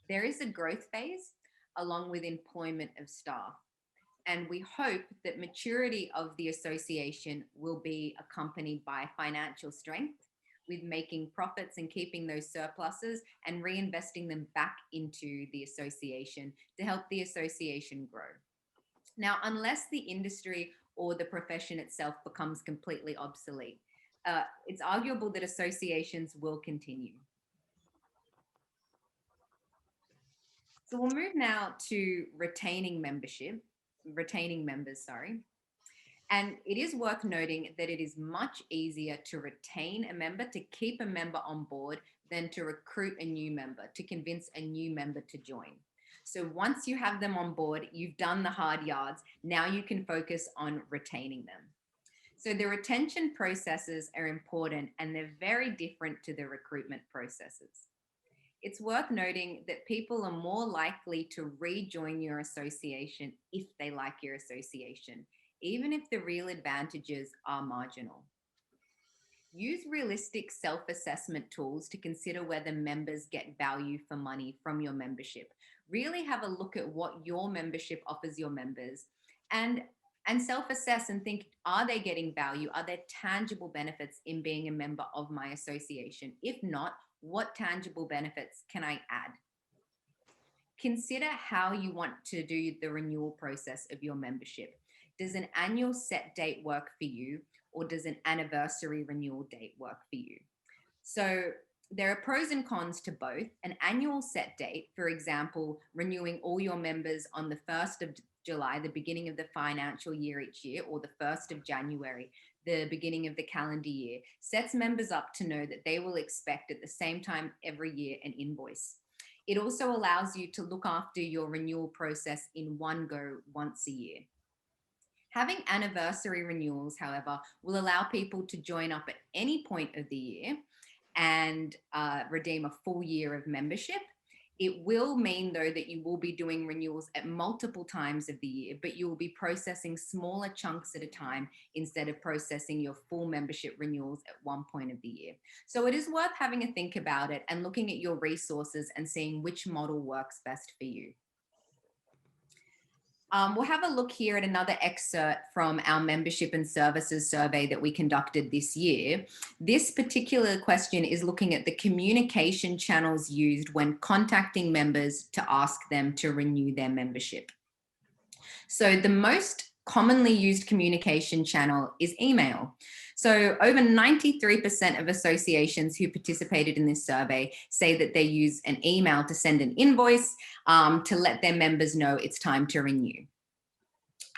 There is a growth phase along with employment of staff. And we hope that maturity of the association will be accompanied by financial strength, with making profits and keeping those surpluses and reinvesting them back into the association to help the association grow. Now, unless the industry or the profession itself becomes completely obsolete, it's arguable that associations will continue. So we'll move now to retaining members, sorry. And it is worth noting that it is much easier to retain a member, to keep a member on board, than to recruit a new member, to convince a new member to join. So once you have them on board, you've done the hard yards. Now you can focus on retaining them. So the retention processes are important and they're very different to the recruitment processes. It's worth noting that people are more likely to rejoin your association if they like your association, even if the real advantages are marginal. Use realistic self-assessment tools to consider whether members get value for money from your membership. Really have a look at what your membership offers your members and self-assess and think, are they getting value? Are there tangible benefits in being a member of my association? If not, what tangible benefits can I add? Consider how you want to do the renewal process of your membership. Does an annual set date work for you, or does an anniversary renewal date work for you? So there are pros and cons to both. An annual set date, for example, renewing all your members on the 1st of July, the beginning of the financial year each year, or the 1st of January, the beginning of the calendar year, sets members up to know that they will expect at the same time every year an invoice. It also allows you to look after your renewal process in one go once a year. Having anniversary renewals, however, will allow people to join up at any point of the year and redeem a full year of membership. It will mean, though, that you will be doing renewals at multiple times of the year, but you will be processing smaller chunks at a time instead of processing your full membership renewals at one point of the year. So it is worth having a think about it and looking at your resources and seeing which model works best for you. We'll have a look here at another excerpt from our membership and services survey that we conducted this year. This particular question is looking at the communication channels used when contacting members to ask them to renew their membership. So the most commonly used communication channel is email. So over 93% of associations who participated in this survey say that they use an email to send an invoice to let their members know it's time to renew.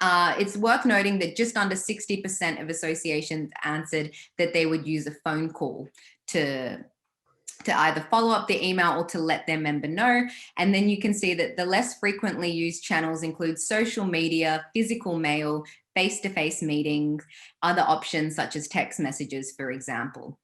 It's worth noting that just under 60% of associations answered that they would use a phone call to either follow up the email or to let their member know. And then you can see that the less frequently used channels include social media, physical mail, face-to-face meetings, other options such as text messages, for example.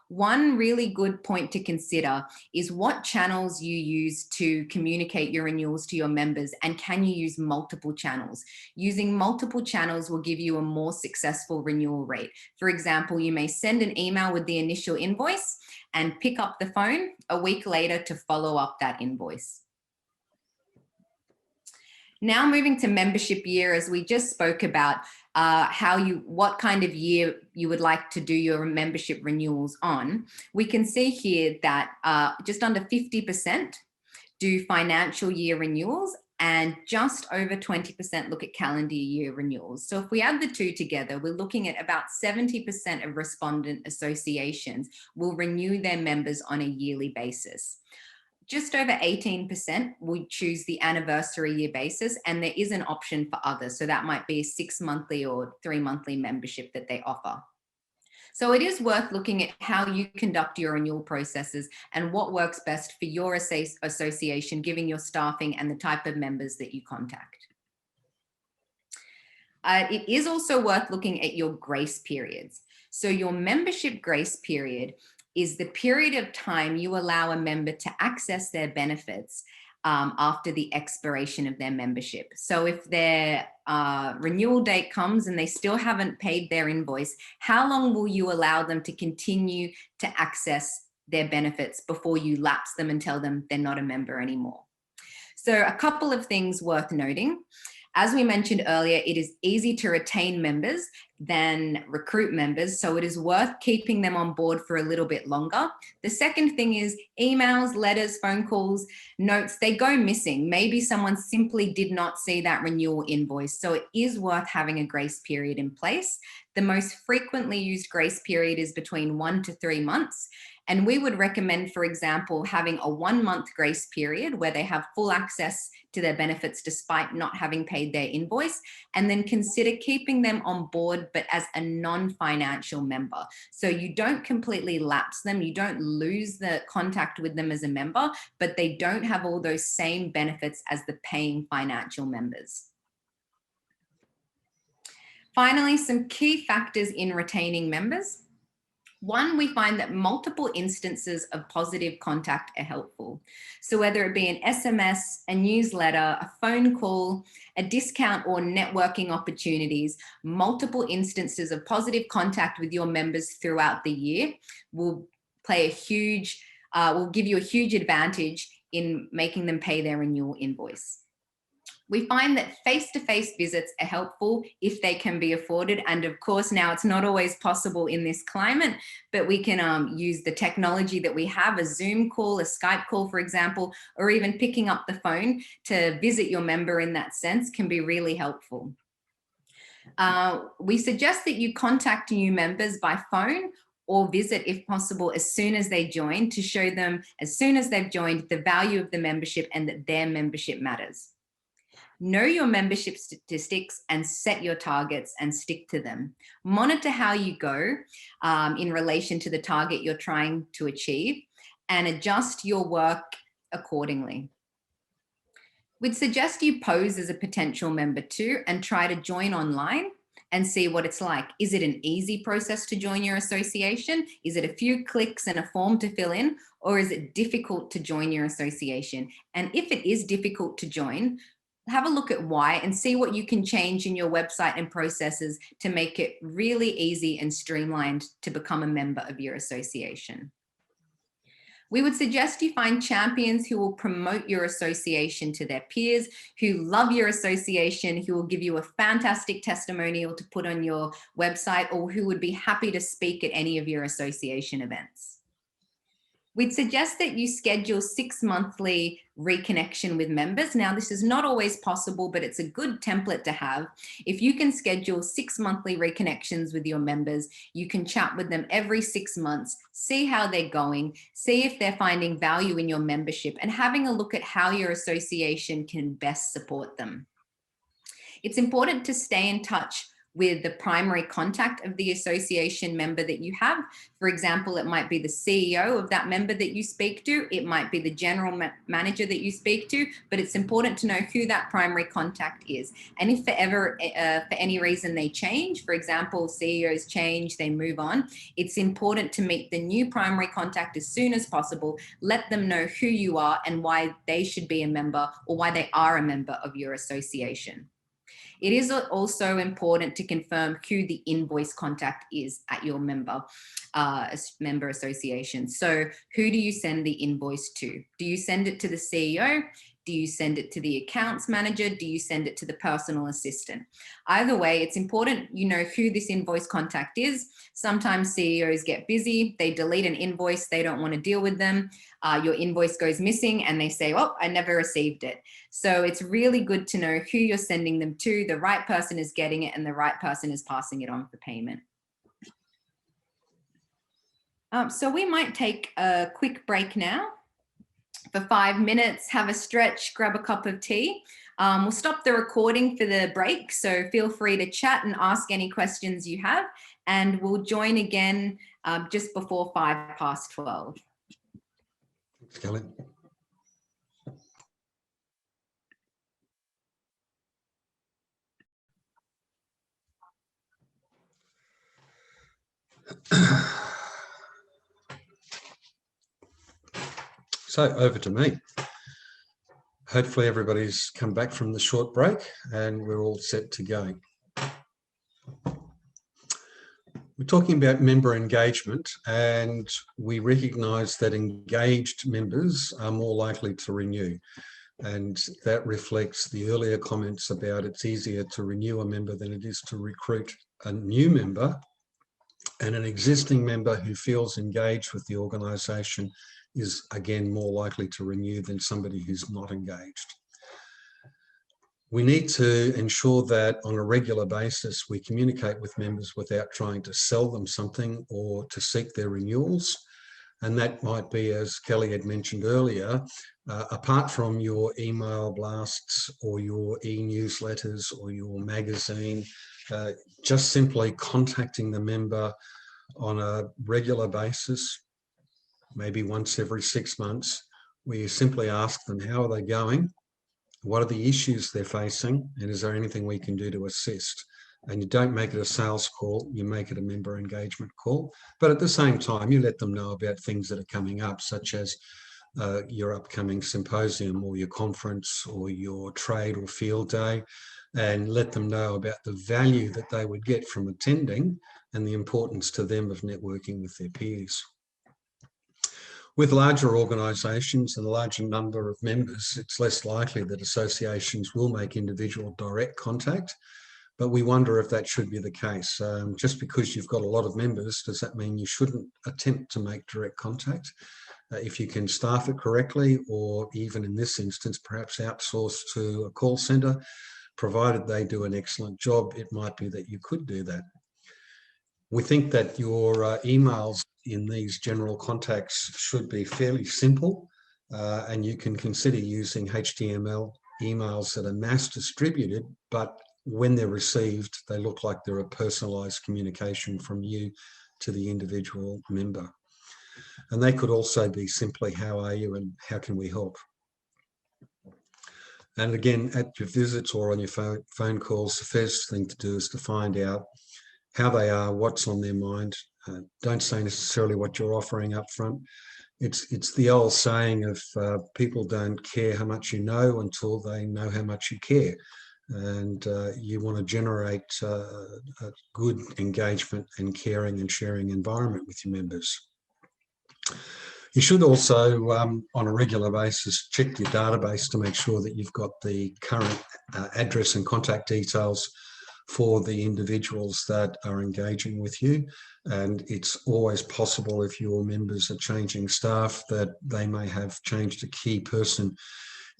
One really good point to consider is what channels you use to communicate your renewals to your members, and can you use multiple channels? Using multiple channels will give you a more successful renewal rate. For example, you may send an email with the initial invoice and pick up the phone a week later to follow up that invoice. Now moving to membership year, as we just spoke about, what kind of year you would like to do your membership renewals on. We can see here that just under 50% do financial year renewals and just over 20% look at calendar year renewals. So if we add the two together, we're looking at about 70% of respondent associations will renew their members on a yearly basis. Just over 18% would choose the anniversary year basis, and there is an option for others. So that might be a 6-monthly or 3-monthly membership that they offer. So it is worth looking at how you conduct your renewal processes and what works best for your association, given your staffing and the type of members that you contact. It is also worth looking at your grace periods. So your membership grace period is the period of time you allow a member to access their benefits after the expiration of their membership. So if their renewal date comes and they still haven't paid their invoice, how long will you allow them to continue to access their benefits before you lapse them and tell them they're not a member anymore? So a couple of things worth noting. As we mentioned earlier, it is easy to retain members than recruit members, so it is worth keeping them on board for a little bit longer. The second thing is emails, letters, phone calls, notes, they go missing. Maybe someone simply did not see that renewal invoice, so it is worth having a grace period in place. The most frequently used grace period is between 1 to 3 months. And we would recommend, for example, having a 1-month grace period where they have full access to their benefits despite not having paid their invoice, and then consider keeping them on board, but as a non-financial member. So you don't completely lapse them, you don't lose the contact with them as a member, but they don't have all those same benefits as the paying financial members. Finally, some key factors in retaining members. One, we find that multiple instances of positive contact are helpful. So whether it be an SMS, a newsletter, a phone call, a discount or networking opportunities, multiple instances of positive contact with your members throughout the year will play a huge, will give you a huge advantage in making them pay their renewal invoice. We find that face-to-face visits are helpful if they can be afforded. And of course, now it's not always possible in this climate, but we can use the technology that we have, a Zoom call, a Skype call, for example, or even picking up the phone to visit your member in that sense can be really helpful. We suggest that you contact new members by phone or visit if possible as soon as they join, to show them as soon as they've joined the value of the membership and that their membership matters. Know your membership statistics and set your targets and stick to them. Monitor how you go in relation to the target you're trying to achieve, and adjust your work accordingly. We'd suggest you pose as a potential member too and try to join online and see what it's like. Is it an easy process to join your association? Is it a few clicks and a form to fill in? Or is it difficult to join your association? And if it is difficult to join, have a look at why and see what you can change in your website and processes to make it really easy and streamlined to become a member of your association. We would suggest you find champions who will promote your association to their peers, who love your association, who will give you a fantastic testimonial to put on your website, or who would be happy to speak at any of your association events. We'd suggest that you schedule 6 monthly reconnection with members. Now, this is not always possible, but it's a good template to have. If you can schedule 6 monthly reconnections with your members, you can chat with them every 6 months, see how they're going, see if they're finding value in your membership, and having a look at how your association can best support them. It's important to stay in touch with the primary contact of the association member that you have. For example, it might be the CEO of that member that you speak to. It might be the general manager that you speak to, but it's important to know who that primary contact is. And if for any reason they change, for example, CEOs change, they move on, it's important to meet the new primary contact as soon as possible. Let them know who you are and why they should be a member, or why they are a member of your association. It is also important to confirm who the invoice contact is at your member association. So who do you send the invoice to? Do you send it to the CEO? Do you send it to the accounts manager? Do you send it to the personal assistant? Either way, it's important you know who this invoice contact is. Sometimes CEOs get busy, they delete an invoice, they don't want to deal with them. Your invoice goes missing and they say, oh, I never received it. So it's really good to know who you're sending them to. The right person is getting it and the right person is passing it on for payment. So we might take a quick break now for 5 minutes, have a stretch, grab a cup of tea. We'll stop the recording for the break, so feel free to chat and ask any questions you have, and we'll join again just before 12:05. Thanks, Kelly. So over to me. Hopefully everybody's come back from the short break and we're all set to go. We're talking about member engagement, and we recognise that engaged members are more likely to renew. And that reflects the earlier comments about it's easier to renew a member than it is to recruit a new member. And an existing member who feels engaged with the organisation is, again, more likely to renew than somebody who's not engaged. We need to ensure that on a regular basis, we communicate with members without trying to sell them something or to seek their renewals. And that might be, as Kelly had mentioned earlier, apart from your email blasts or your e-newsletters or your magazine, just simply contacting the member on a regular basis, maybe once every 6 months, where you simply ask them, how are they going? What are the issues they're facing? And is there anything we can do to assist? And you don't make it a sales call, you make it a member engagement call. But at the same time, you let them know about things that are coming up, such as your upcoming symposium or your conference or your trade or field day, and let them know about the value that they would get from attending and the importance to them of networking with their peers. With larger organisations and a larger number of members, it's less likely that associations will make individual direct contact, but we wonder if that should be the case. Just because you've got a lot of members, does that mean you shouldn't attempt to make direct contact? If you can staff it correctly, or even in this instance, perhaps outsource to a call centre, provided they do an excellent job, it might be that you could do that. We think that your emails in these general contacts should be fairly simple, and you can consider using HTML emails that are mass distributed, but when they're received, they look like they're a personalised communication from you to the individual member. And they could also be simply, how are you and how can we help? And again, at your visits or on your phone calls, the first thing to do is to find out how they are, what's on their mind. Don't say necessarily what you're offering up front. It's the old saying of people don't care how much you know until they know how much you care. And you want to generate a good engagement and caring and sharing environment with your members. You should also, on a regular basis, check your database to make sure that you've got the current address and contact details for the individuals that are engaging with you. And it's always possible, if your members are changing staff, that they may have changed a key person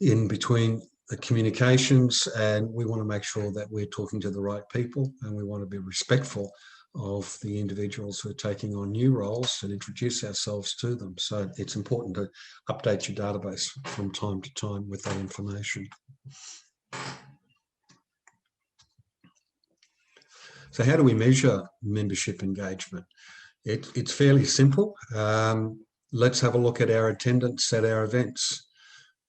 in between the communications, and we want to make sure that we're talking to the right people, and we want to be respectful of the individuals who are taking on new roles and introduce ourselves to them. So it's important to update your database from time to time with that information. So how do we measure membership engagement? It's fairly simple. Let's have a look at our attendance at our events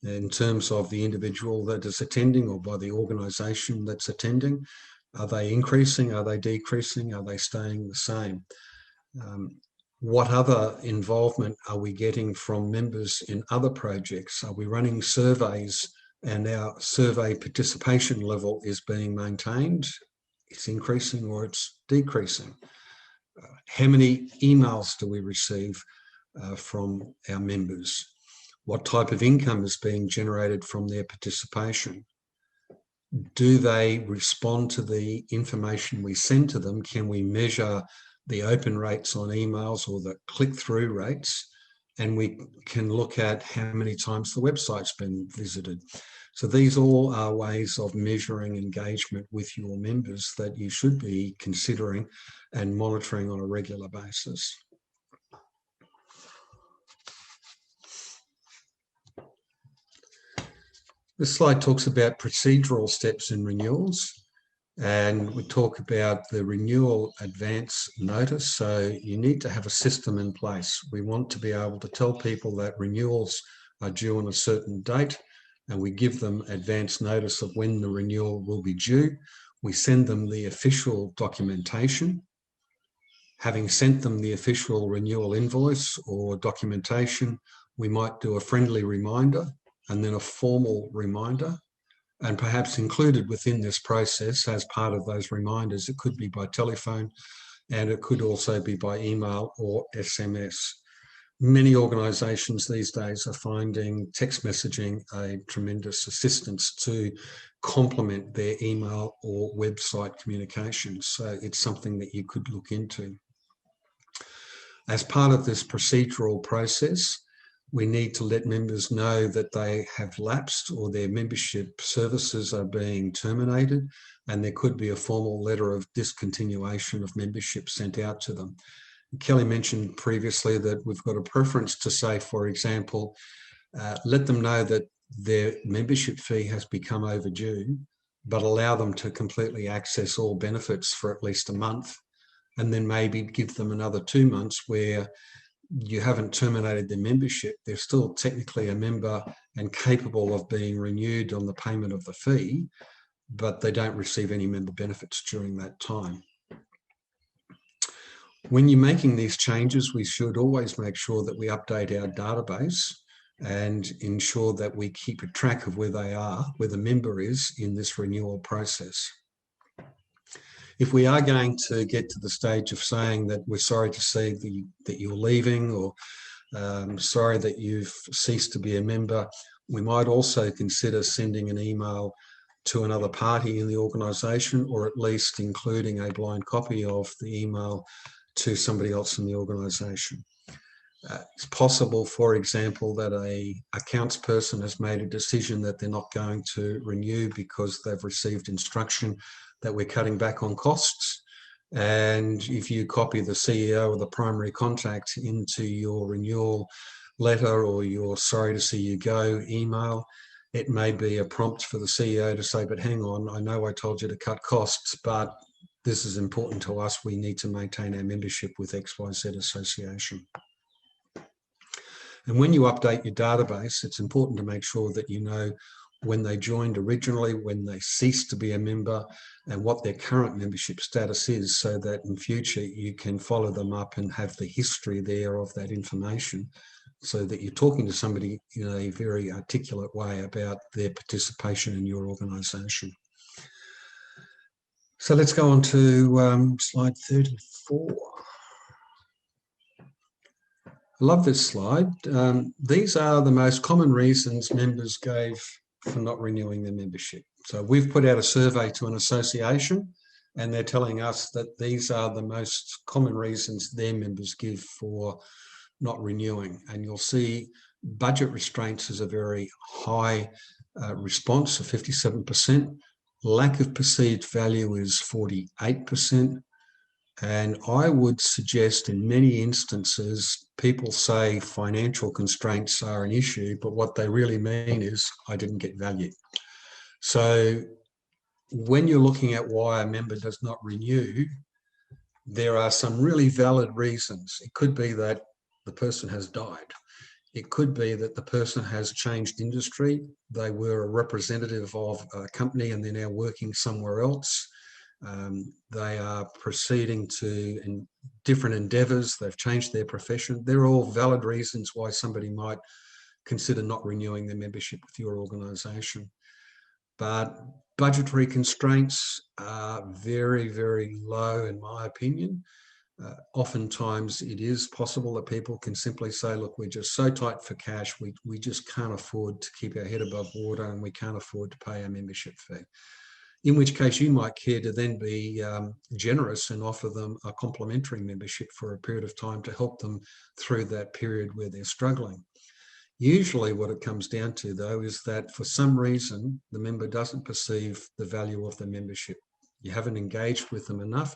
in terms of the individual that is attending, or by the organisation that's attending. Are they increasing? Are they decreasing? Are they staying the same? What other involvement are we getting from members in other projects? Are we running surveys and our survey participation level is being maintained? It's increasing or it's decreasing? How many emails do we receive from our members? What type of income is being generated from their participation? Do they respond to the information we send to them? Can we measure the open rates on emails or the click-through rates? And we can look at how many times the website's been visited. So these all are ways of measuring engagement with your members that you should be considering and monitoring on a regular basis. This slide talks about procedural steps in renewals, and we talk about the renewal advance notice. So you need to have a system in place. We want to be able to tell people that renewals are due on a certain date, and we give them advance notice of when the renewal will be due. We send them the official documentation. Having sent them the official renewal invoice or documentation, we might do a friendly reminder and then a formal reminder. And perhaps included within this process as part of those reminders, it could be by telephone and it could also be by email or SMS. Many organisations these days are finding text messaging a tremendous assistance to complement their email or website communications. So it's something that you could look into. As part of this procedural process, we need to let members know that they have lapsed or their membership services are being terminated, and there could be a formal letter of discontinuation of membership sent out to them. Kelly mentioned previously that we've got a preference to say, for example, let them know that their membership fee has become overdue, but allow them to completely access all benefits for at least a month, and then maybe give them another 2 months where you haven't terminated their membership. They're still technically a member and capable of being renewed on the payment of the fee, but they don't receive any member benefits during that time. When you're making these changes, we should always make sure that we update our database and ensure that we keep a track of where they are, where the member is in this renewal process. If we are going to get to the stage of saying that we're sorry to see that you're leaving, or sorry that you've ceased to be a member, we might also consider sending an email to another party in the organisation, or at least including a blind copy of the email to somebody else in the organisation. It's possible, for example, that a accounts person has made a decision that they're not going to renew because they've received instruction that we're cutting back on costs. And if you copy the CEO or the primary contact into your renewal letter or your sorry to see you go email, it may be a prompt for the CEO to say, but hang on, I know I told you to cut costs, but this is important to us. We need to maintain our membership with XYZ Association. And when you update your database, it's important to make sure that you know when they joined originally, when they ceased to be a member, and what their current membership status is, so that in future you can follow them up and have the history there of that information, so that you're talking to somebody in a very articulate way about their participation in your organisation. So let's go on to slide 34. I love this slide. These are the most common reasons members gave for not renewing their membership. So we've put out a survey to an association, and they're telling us that these are the most common reasons their members give for not renewing. And you'll see budget restraints is a very high response of 57%. Lack of perceived value is 48%. And I would suggest in many instances, people say financial constraints are an issue, but what they really mean is I didn't get value. So when you're looking at why a member does not renew, there are some really valid reasons. It could be that the person has died. It could be that the person has changed industry. They were a representative of a company and they're now working somewhere else. They are proceeding to different endeavours. They've changed their profession. They're all valid reasons why somebody might consider not renewing their membership with your organisation. But budgetary constraints are very, very low in my opinion. Oftentimes it is possible that people can simply say, look, we're just so tight for cash, we just can't afford to keep our head above water and we can't afford to pay our membership fee. In which case you might care to then be generous and offer them a complimentary membership for a period of time to help them through that period where they're struggling. Usually what it comes down to, though, is that for some reason, the member doesn't perceive the value of the membership. You haven't engaged with them enough.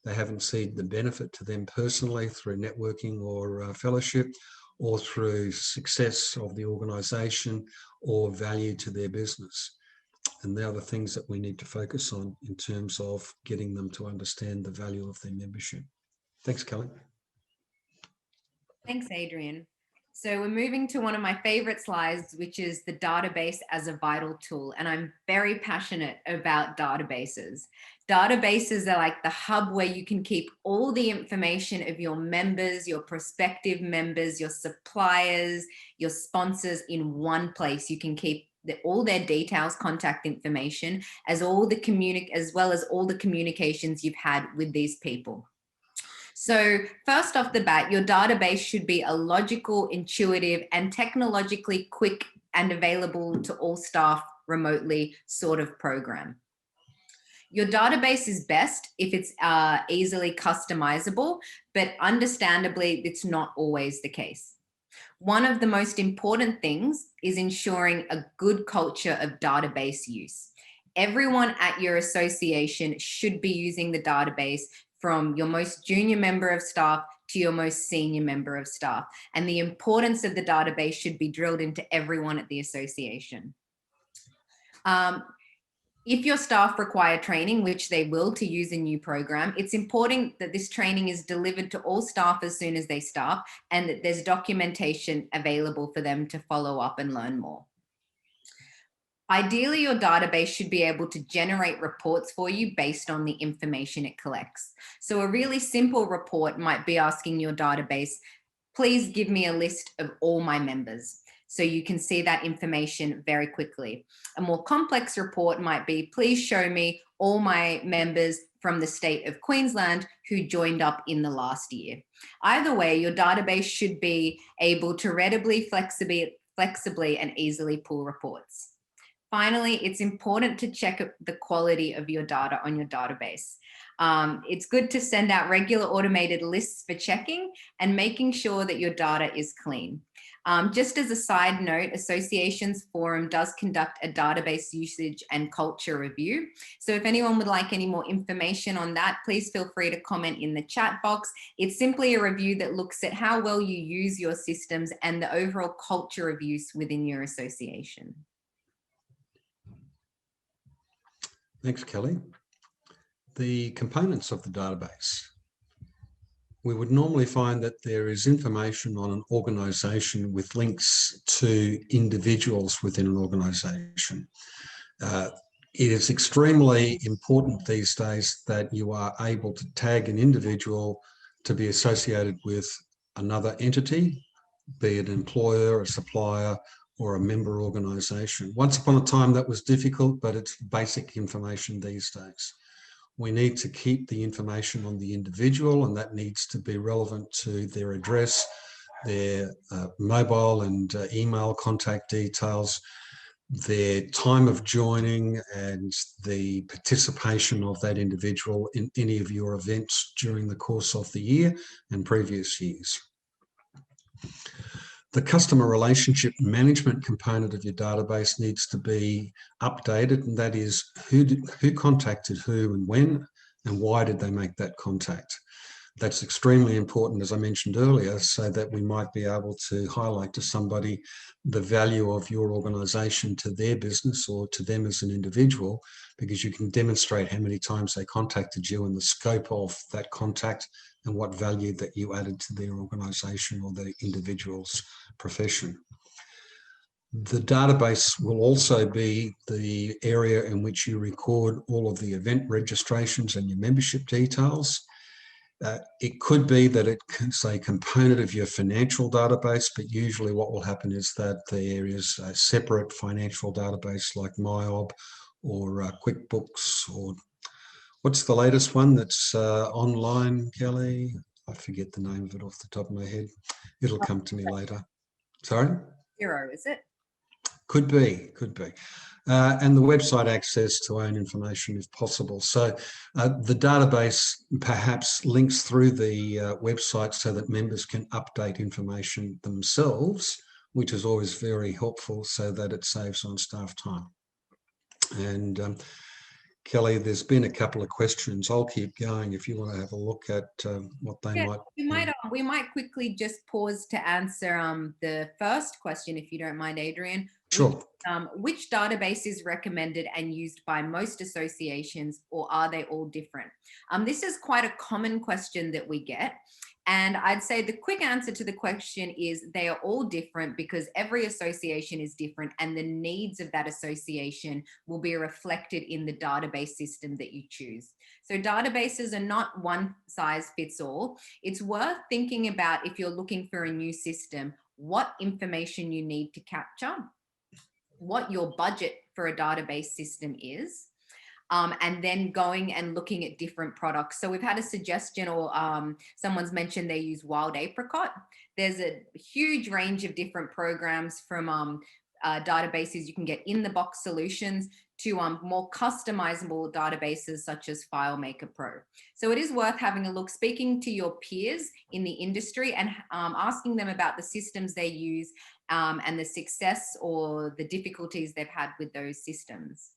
They haven't seen the benefit to them personally through networking or fellowship, or through success of the organisation or value to their business. And they are the things that we need to focus on in terms of getting them to understand the value of their membership. Thanks, Kelly. Thanks, Adrian. So we're moving to one of my favorite slides, which is the database as a vital tool. And I'm very passionate about databases. Databases are like the hub where you can keep all the information of your members, your prospective members, your suppliers, your sponsors in one place. You can keep all their details, contact information, as well as all the communications you've had with these people. So first off the bat, your database should be a logical, intuitive, and technologically quick and available to all staff remotely sort of program. Your database is best if it's easily customizable, but understandably, it's not always the case. One of the most important things is ensuring a good culture of database use. Everyone at your association should be using the database, from your most junior member of staff to your most senior member of staff. And the importance of the database should be drilled into everyone at the association. If your staff require training, which they will, to use a new program, it's important that this training is delivered to all staff as soon as they start, and that there's documentation available for them to follow up and learn more. Ideally, your database should be able to generate reports for you based on the information it collects. So a really simple report might be asking your database, please give me a list of all my members. So you can see that information very quickly. A more complex report might be, please show me all my members from the state of Queensland who joined up in the last year. Either way, your database should be able to readily, flexibly and easily pull reports. Finally, it's important to check the quality of your data on your database. It's good to send out regular automated lists for checking and making sure that your data is clean. Just as a side note, Associations Forum does conduct a database usage and culture review. So if anyone would like any more information on that, please feel free to comment in the chat box. It's simply a review that looks at how well you use your systems and the overall culture of use within your association. Thanks, Kelly. The components of the database. We would normally find that there is information on an organisation with links to individuals within an organisation. It is extremely important these days that you are able to tag an individual to be associated with another entity, be it an employer, a supplier, or a member organisation. Once upon a time that was difficult, but it's basic information these days. We need to keep the information on the individual, and that needs to be relevant to their address, their mobile and email contact details, their time of joining, and the participation of that individual in any of your events during the course of the year and previous years. The customer relationship management component of your database needs to be updated, and that is who contacted who and when, and why did they make that contact. That's extremely important, as I mentioned earlier, so that we might be able to highlight to somebody the value of your organisation to their business or to them as an individual, because you can demonstrate how many times they contacted you and the scope of that contact and what value that you added to their organisation or the individual's profession. The database will also be the area in which you record all of the event registrations and your membership details. It could be that it's a component of your financial database, but usually what will happen is that there is a separate financial database like MyOb or QuickBooks, or what's the latest one that's online, Kelly? I forget the name of it off the top of my head. It'll come to me later. Sorry? Xero, is it? Could be. And the website access to own information if possible. So the database perhaps links through the website so that members can update information themselves, which is always very helpful so that it saves on staff time. And Kelly, there's been a couple of questions. I'll keep going if you want to have a look at what they might. We might quickly just pause to answer the first question, if you don't mind, Adrian. Sure. Which database is recommended and used by most associations, or are they all different? This is quite a common question that we get. And I'd say the quick answer to the question is they are all different because every association is different and the needs of that association will be reflected in the database system that you choose. So databases are not one size fits all. It's worth thinking about, if you're looking for a new system, what information you need to capture, what your budget for a database system is, and then going and looking at different products. So we've had a suggestion, or someone's mentioned they use Wild Apricot. There's a huge range of different programs, from databases you can get in the box solutions to more customizable databases such as FileMaker Pro. So it is worth having a look, speaking to your peers in the industry and asking them about the systems they use and the success or the difficulties they've had with those systems.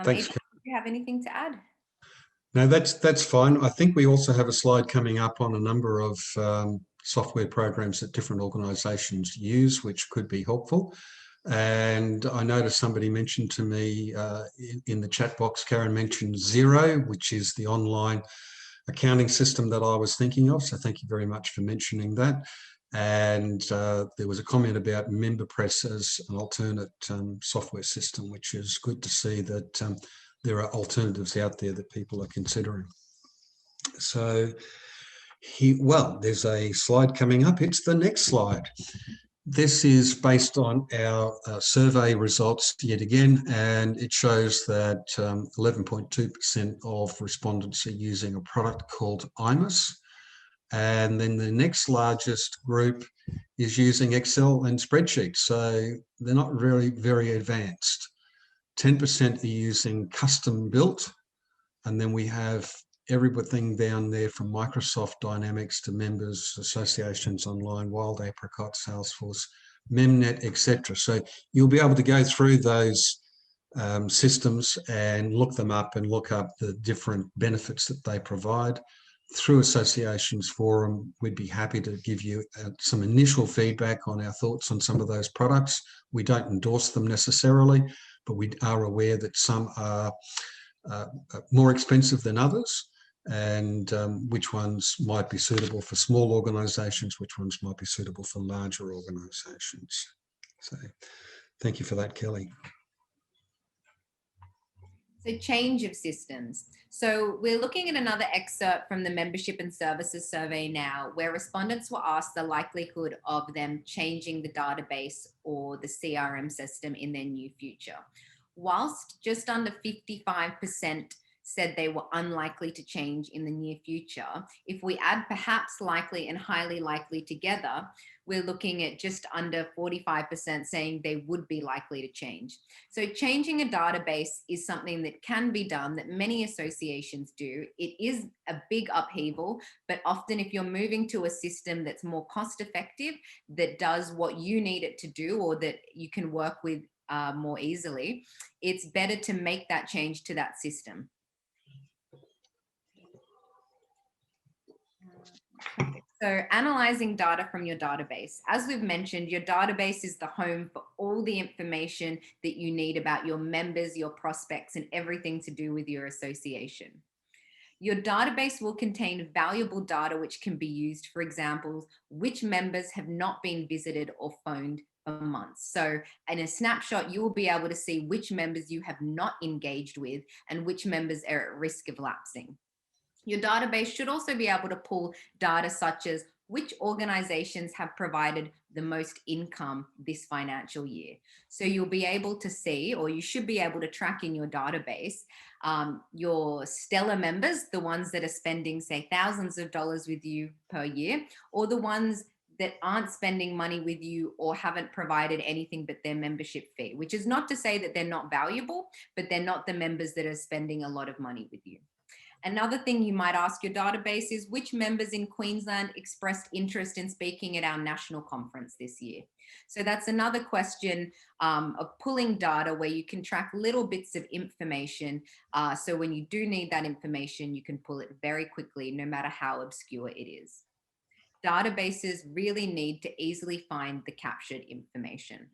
Thanks. Adrian, do you have anything to add? No, that's fine. I think we also have a slide coming up on a number of software programs that different organisations use, which could be helpful. And I noticed somebody mentioned to me in the chat box, Karen mentioned Xero, which is the online accounting system that I was thinking of. So thank you very much for mentioning that. And there was a comment about MemberPress as an alternate software system, which is good to see that there are alternatives out there that people are considering. So, well, there's a slide coming up. It's the next slide. This is based on our survey results yet again, and it shows that 11.2% of respondents are using a product called IMIS. And then the next largest group is using Excel and spreadsheets. So they're not really very advanced. 10% are using custom built. And then we have everything down there from Microsoft Dynamics to members, associations online, Wild Apricot, Salesforce, MemNet, etc. So you'll be able to go through those systems and look them up and look up the different benefits that they provide. Through Associations Forum, we'd be happy to give you some initial feedback on our thoughts on some of those products. We don't endorse them necessarily, but we are aware that some are more expensive than others, and which ones might be suitable for small organisations, which ones might be suitable for larger organisations. So thank you for that, Kelly. So change of systems. So we're looking at another excerpt from the Membership and Services Survey now, where respondents were asked the likelihood of them changing the database or the CRM system in their near future. Whilst just under 55% said they were unlikely to change in the near future, if we add perhaps likely and highly likely together, we're looking at just under 45% saying they would be likely to change. So changing a database is something that can be done, that many associations do. It is a big upheaval, but often if you're moving to a system that's more cost effective, that does what you need it to do, or that you can work with more easily, it's better to make that change to that system. So analyzing data from your database. As we've mentioned, your database is the home for all the information that you need about your members, your prospects, and everything to do with your association. Your database will contain valuable data which can be used, for example, which members have not been visited or phoned for months. So in a snapshot, you will be able to see which members you have not engaged with and which members are at risk of lapsing. Your database should also be able to pull data such as which organizations have provided the most income this financial year. So you'll be able to see, or you should be able to track in your database, your stellar members, the ones that are spending, say, thousands of dollars with you per year, or the ones that aren't spending money with you or haven't provided anything but their membership fee, which is not to say that they're not valuable, but they're not the members that are spending a lot of money with you. Another thing you might ask your database is which members in Queensland expressed interest in speaking at our national conference this year. So that's another question of pulling data where you can track little bits of information. So when you do need that information, you can pull it very quickly, no matter how obscure it is. Databases really need to easily find the captured information.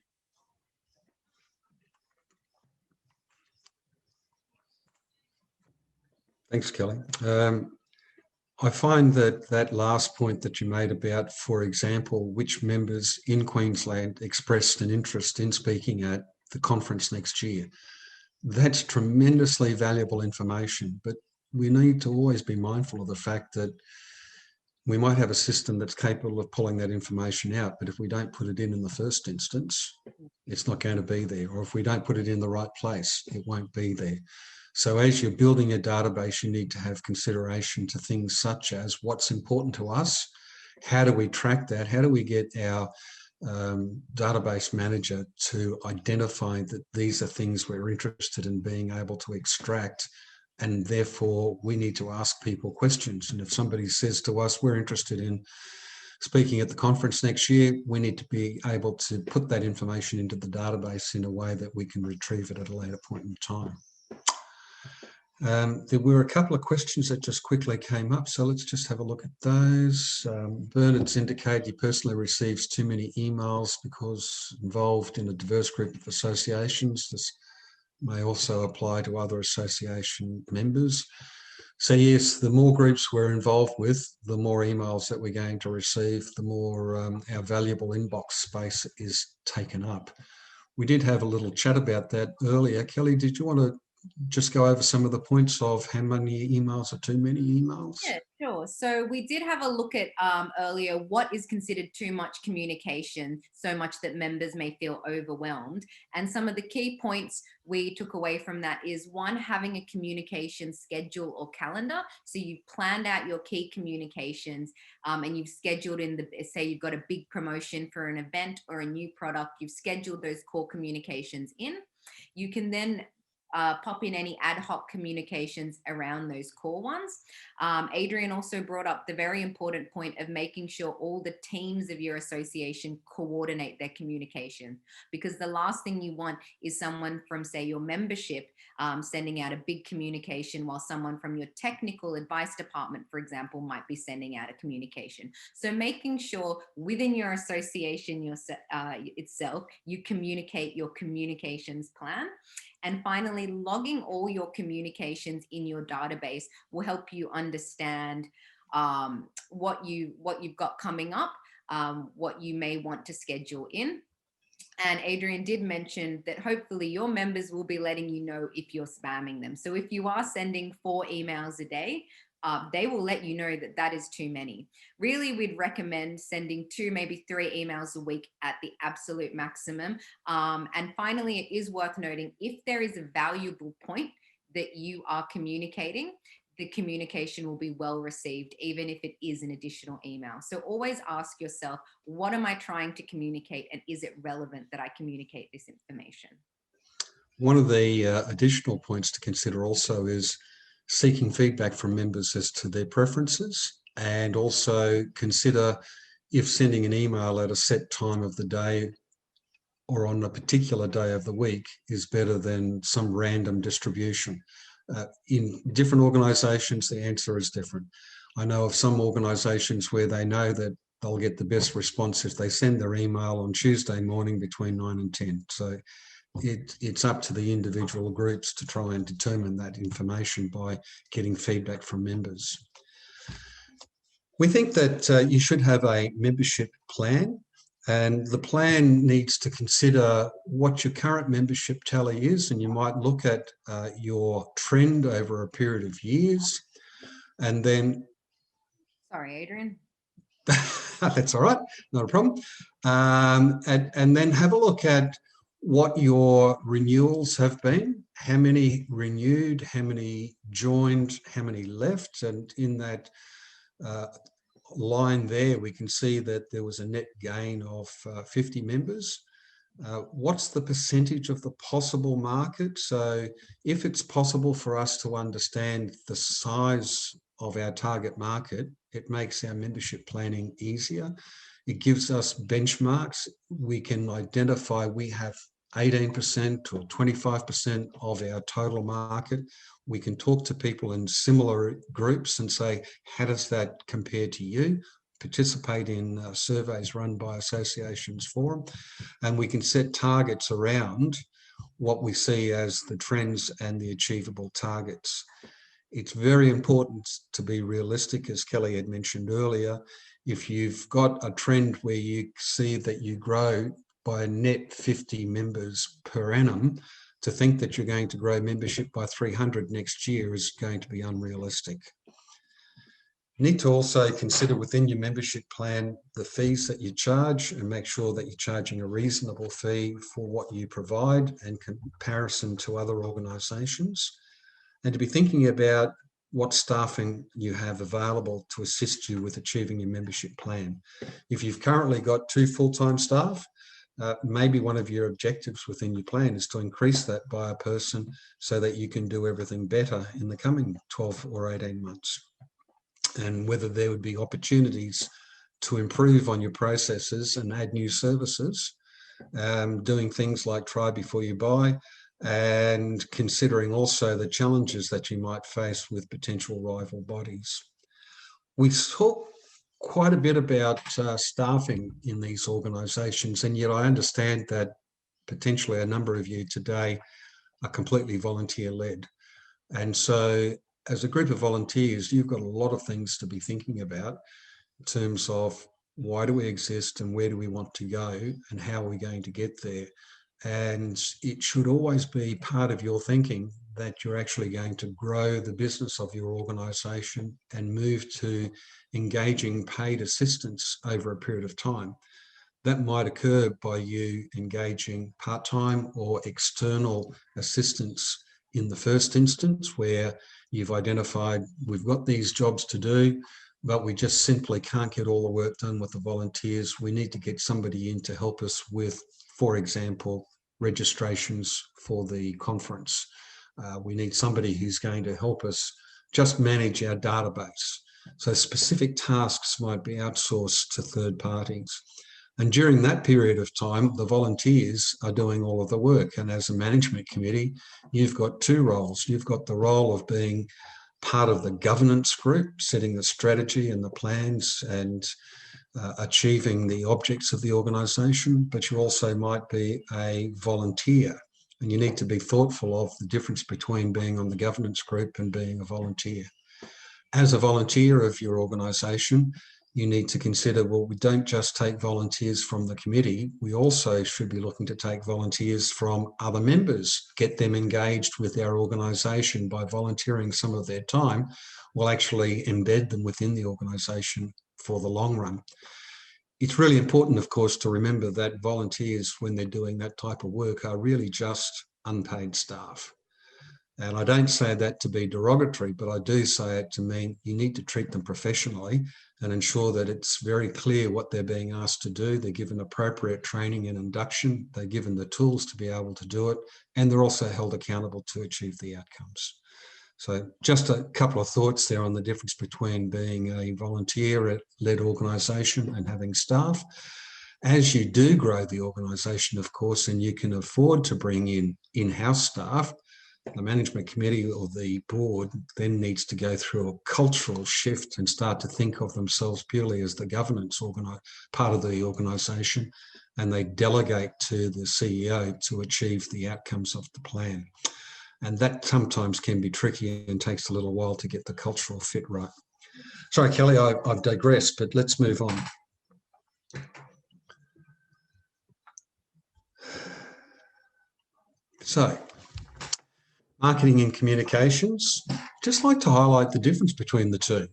Thanks, Kelly. I find that that last point that you made about, for example, which members in Queensland expressed an interest in speaking at the conference next year, that's tremendously valuable information. But we need to always be mindful of the fact that we might have a system that's capable of pulling that information out, but if we don't put it in the first instance, it's not going to be there. Or if we don't put it in the right place, it won't be there. So as you're building a database, you need to have consideration to things such as what's important to us, how do we track that, how do we get our database manager to identify that these are things we're interested in being able to extract, and therefore we need to ask people questions. And if somebody says to us, we're interested in speaking at the conference next year, we need to be able to put that information into the database in a way that we can retrieve it at a later point in time. There were a couple of questions that just quickly came up, so let's just have a look at those. Bernard's indicated he personally receives too many emails because involved in a diverse group of associations. This may also apply to other association members. So yes, the more groups we're involved with, the more emails that we're going to receive, the more our valuable inbox space is taken up. We did have a little chat about that earlier. Kelly, did you want to just go over some of the points of how many emails are too many emails? Yeah, sure. So we did have a look at earlier what is considered too much communication, so much that members may feel overwhelmed. And some of the key points we took away from that is one, having a communication schedule or calendar. So you've planned out your key communications and you've scheduled in the, say you've got a big promotion for an event or a new product, you've scheduled those core communications in. You can then pop in any ad hoc communications around those core ones. Adrian also brought up the very important point of making sure all the teams of your association coordinate their communication, because the last thing you want is someone from, say, your membership sending out a big communication while someone from your technical advice department, for example, might be sending out a communication. So making sure within your association itself, you communicate your communications plan. And finally, logging all your communications in your database will help you understand what you've got coming up, what you may want to schedule in. And Adrian did mention that hopefully your members will be letting you know if you're spamming them. So if you are sending 4 emails a day, they will let you know that that is too many. Really, we'd recommend sending 2, maybe 3 emails a week at the absolute maximum. And finally, it is worth noting, if there is a valuable point that you are communicating, the communication will be well received, even if it is an additional email. So always ask yourself, what am I trying to communicate, and is it relevant that I communicate this information? One of the additional points to consider also is seeking feedback from members as to their preferences, and also consider if sending an email at a set time of the day or on a particular day of the week is better than some random distribution. In different organisations, the answer is different. I know of some organisations where they know that they'll get the best response if they send their email on Tuesday morning between 9 and 10. So it's up to the individual groups to try and determine that information by getting feedback from members. We think that you should have a membership plan, and the plan needs to consider what your current membership tally is, and you might look at your trend over a period of years, and then... Sorry, Adrian. That's all right, not a problem. And then have a look at what your renewals have been, how many renewed, how many joined, how many left, and in that line there, we can see that there was a net gain of 50 members. What's the percentage of the possible market? So if it's possible for us to understand the size of our target market, it makes our membership planning easier. It gives us benchmarks. We can identify we have 18% or 25% of our total market. We can talk to people in similar groups and say, how does that compare to you? Participate in surveys run by associations for them. And we can set targets around what we see as the trends and the achievable targets. It's very important to be realistic, as Kelly had mentioned earlier. If you've got a trend where you see that you grow by a net 50 members per annum, to think that you're going to grow membership by 300 next year is going to be unrealistic. You need to also consider within your membership plan the fees that you charge and make sure that you're charging a reasonable fee for what you provide in comparison to other organisations, and to be thinking about what staffing you have available to assist you with achieving your membership plan. If you've currently got 2 full-time staff, maybe one of your objectives within your plan is to increase that by a person so that you can do everything better in the coming 12 or 18 months. And whether there would be opportunities to improve on your processes and add new services, doing things like try before you buy, and considering also the challenges that you might face with potential rival bodies. We talk quite a bit about staffing in these organisations, and yet I understand that potentially a number of you today are completely volunteer-led. And so as a group of volunteers, you've got a lot of things to be thinking about in terms of why do we exist and where do we want to go and how are we going to get there. And it should always be part of your thinking that you're actually going to grow the business of your organisation and move to engaging paid assistance over a period of time. That might occur by you engaging part-time or external assistance in the first instance, where you've identified we've got these jobs to do, but we just simply can't get all the work done with the volunteers. We need to get somebody in to help us with, for example, registrations for the conference. We need somebody who's going to help us just manage our database. So specific tasks might be outsourced to third parties. And during that period of time, the volunteers are doing all of the work. And as a management committee, you've got 2 roles. You've got the role of being part of the governance group, setting the strategy and the plans and achieving the objects of the organisation, but you also might be a volunteer. And you need to be thoughtful of the difference between being on the governance group and being a volunteer. As a volunteer of your organisation, you need to consider, well, we don't just take volunteers from the committee, we also should be looking to take volunteers from other members, get them engaged with our organisation by volunteering some of their time. We'll actually embed them within the organisation for the long run. It's really important, of course, to remember that volunteers, when they're doing that type of work, are really just unpaid staff. And I don't say that to be derogatory, but I do say it to mean you need to treat them professionally and ensure that it's very clear what they're being asked to do. They're given appropriate training and induction. They're given the tools to be able to do it, and they're also held accountable to achieve the outcomes. So just a couple of thoughts there on the difference between being a volunteer-led organisation and having staff. As you do grow the organisation, of course, and you can afford to bring in in-house staff, the management committee or the board then needs to go through a cultural shift and start to think of themselves purely as the governance part of the organisation, and they delegate to the CEO to achieve the outcomes of the plan. And that sometimes can be tricky and takes a little while to get the cultural fit right. Sorry, Kelly, I've digressed, but let's move on. So, marketing and communications, just like to highlight the difference between the two.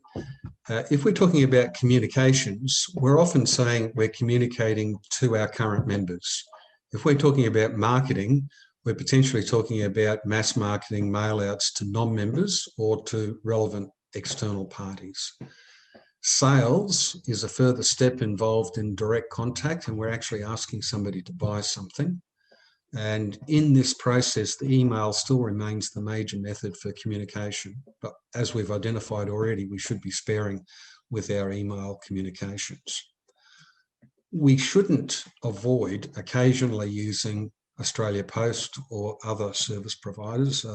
If we're talking about communications, we're often saying we're communicating to our current members. If we're talking about marketing, we're potentially talking about mass marketing mail-outs to non-members or to relevant external parties. Sales is a further step involved in direct contact, and we're actually asking somebody to buy something. And in this process, the email still remains the major method for communication. But as we've identified already, we should be sparing with our email communications. We shouldn't avoid occasionally using Australia Post or other service providers,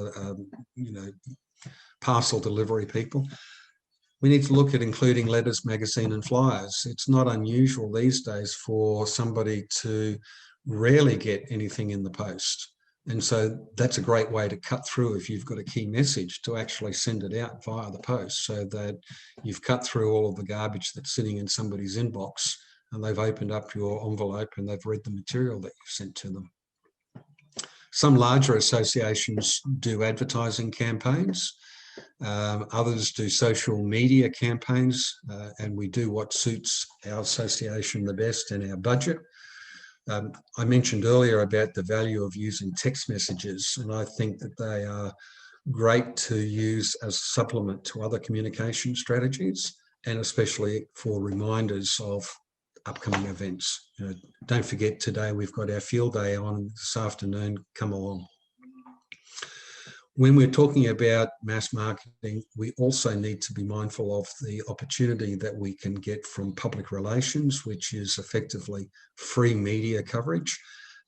parcel delivery people. We need to look at including letters, magazine and flyers. It's not unusual these days for somebody to rarely get anything in the post. And so that's a great way to cut through if you've got a key message, to actually send it out via the post, so that you've cut through all of the garbage that's sitting in somebody's inbox and they've opened up your envelope and they've read the material that you've sent to them. Some larger associations do advertising campaigns. Others do social media campaigns, and we do what suits our association the best and our budget. I mentioned earlier about the value of using text messages, and I think that they are great to use as a supplement to other communication strategies, and especially for reminders of upcoming events. Don't forget, today we've got our field day on this afternoon, come along. When we're talking about mass marketing, we also need to be mindful of the opportunity that we can get from public relations, which is effectively free media coverage.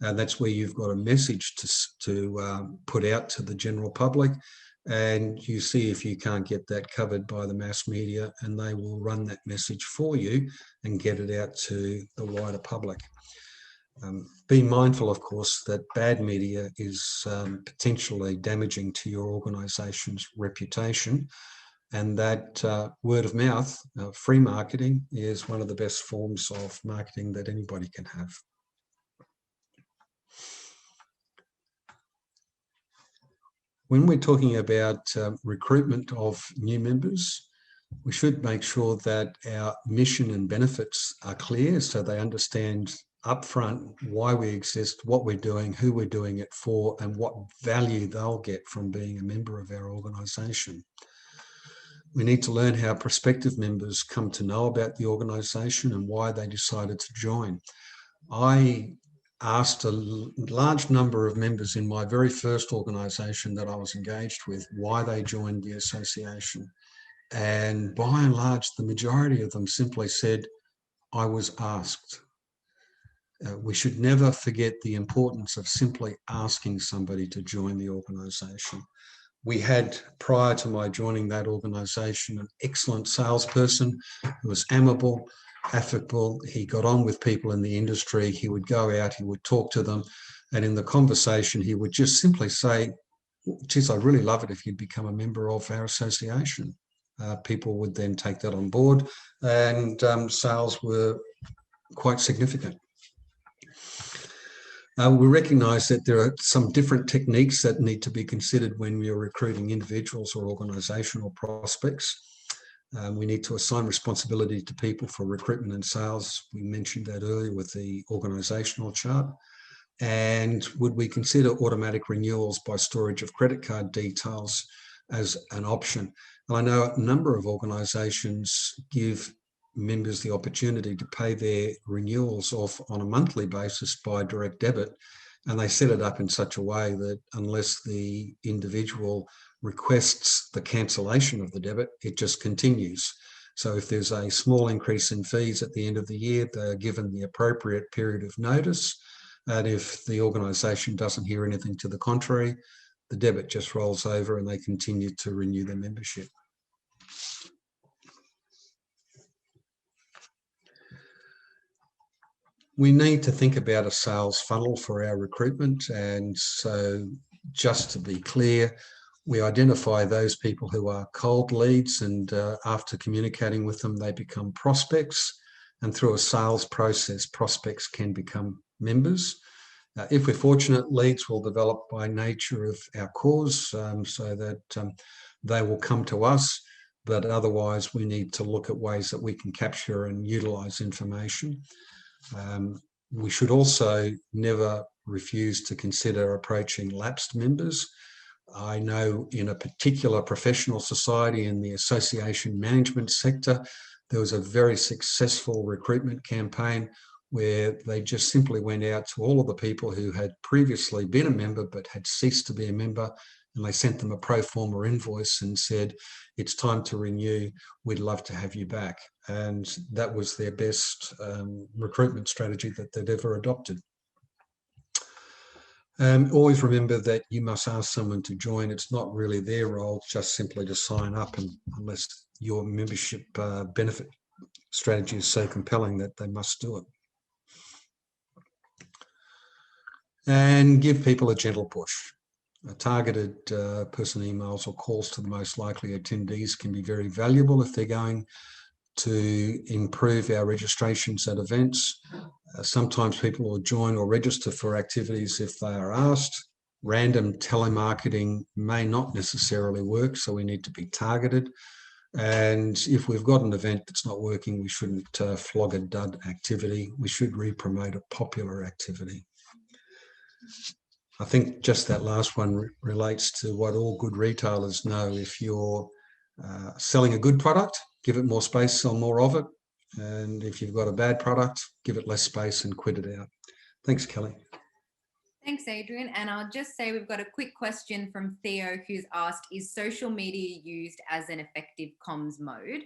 That's where you've got a message to put out to the general public, and you see if you can't get that covered by the mass media, and they will run that message for you and get it out to the wider public. Be mindful, of course, that bad media is potentially damaging to your organisation's reputation, and that word of mouth, free marketing, is one of the best forms of marketing that anybody can have. When we're talking about recruitment of new members, we should make sure that our mission and benefits are clear, so they understand upfront why we exist, what we're doing, who we're doing it for, and what value they'll get from being a member of our organisation. We need to learn how prospective members come to know about the organisation and why they decided to join. I asked a large number of members in my very first organisation that I was engaged with why they joined the association. And by and large, the majority of them simply said, I was asked. We should never forget the importance of simply asking somebody to join the organisation. We had, prior to my joining that organisation, an excellent salesperson who was amiable, affable. He got on with people in the industry. He would go out, he would talk to them, and in the conversation, he would just simply say, geez, I'd really love it if you'd become a member of our association. People would then take that on board, and sales were quite significant. We recognise that there are some different techniques that need to be considered when you're recruiting individuals or organisational prospects. We need to assign responsibility to people for recruitment and sales. We mentioned that earlier with the organisational chart. And would we consider automatic renewals by storage of credit card details as an option? And I know a number of organisations give members the opportunity to pay their renewals off on a monthly basis by direct debit, and they set it up in such a way that unless the individual requests the cancellation of the debit, it just continues. So if there's a small increase in fees at the end of the year, they're given the appropriate period of notice, and if the organisation doesn't hear anything to the contrary, the debit just rolls over and they continue to renew their membership. We need to think about a sales funnel for our recruitment. And so just to be clear, we identify those people who are cold leads, and after communicating with them, they become prospects. And through a sales process, prospects can become members. If we're fortunate, leads will develop by nature of our cause, so that they will come to us. But otherwise, we need to look at ways that we can capture and utilise information. We should also never refuse to consider approaching lapsed members. I know in a particular professional society in the association management sector, there was a very successful recruitment campaign where they just simply went out to all of the people who had previously been a member but had ceased to be a member, and they sent them a pro forma invoice and said, it's time to renew, we'd love to have you back. And that was their best recruitment strategy that they'd ever adopted. Always remember that you must ask someone to join. It's not really their role just simply to sign up, and unless your membership benefit strategy is so compelling that they must do it. and give people a gentle push. Targeted person emails or calls to the most likely attendees can be very valuable if they're going to improve our registrations at events. Sometimes people will join or register for activities if they are asked. Random telemarketing may not necessarily work, so we need to be targeted. And if we've got an event that's not working, we shouldn't flog a dud activity. We should re-promote a popular activity. I think just that last one relates to what all good retailers know. If you're selling a good product, give it more space, sell more of it. And if you've got a bad product, give it less space and quit it out. Thanks, Kelly. Thanks, Adrian. And I'll just say we've got a quick question from Theo, who's asked, is social media used as an effective comms mode?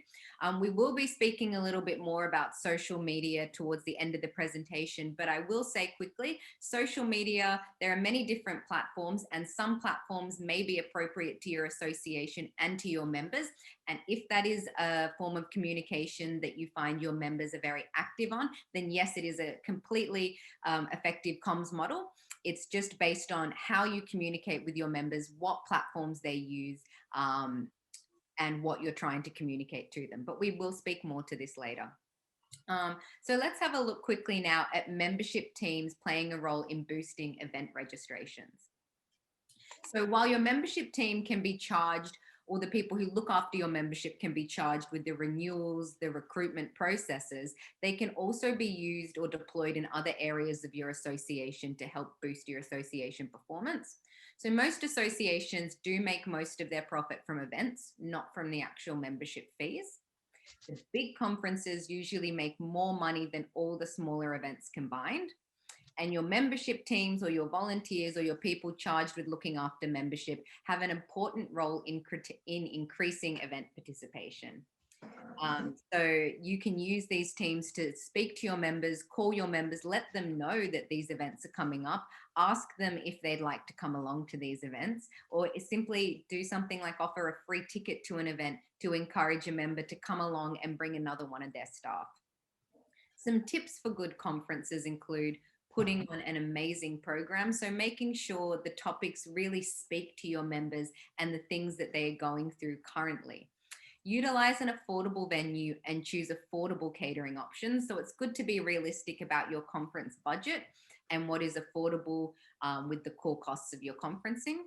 We will be speaking a little bit more about social media towards the end of the presentation, but I will say quickly, social media, there are many different platforms, and some platforms may be appropriate to your association and to your members. And if that is a form of communication that you find your members are very active on, then yes, it is a completely effective comms model. It's just based on how you communicate with your members, what platforms they use, and what you're trying to communicate to them. But we will speak more to this later. So let's have a look quickly now at membership teams playing a role in boosting event registrations. So while your membership team can be charged, or the people who look after your membership can be charged with the renewals, the recruitment processes, they can also be used or deployed in other areas of your association to help boost your association performance. So most associations do make most of their profit from events, not from the actual membership fees. The big conferences usually make more money than all the smaller events combined. And your membership teams or your volunteers or your people charged with looking after membership have an important role in increasing event participation. So you can use these teams to speak to your members, call your members, let them know that these events are coming up, ask them if they'd like to come along to these events, or simply do something like offer a free ticket to an event to encourage a member to come along and bring another one of their staff. Some tips for good conferences include putting on an amazing program. So making sure the topics really speak to your members and the things that they are going through currently. Utilize an affordable venue and choose affordable catering options. So it's good to be realistic about your conference budget and what is affordable with the core costs of your conferencing.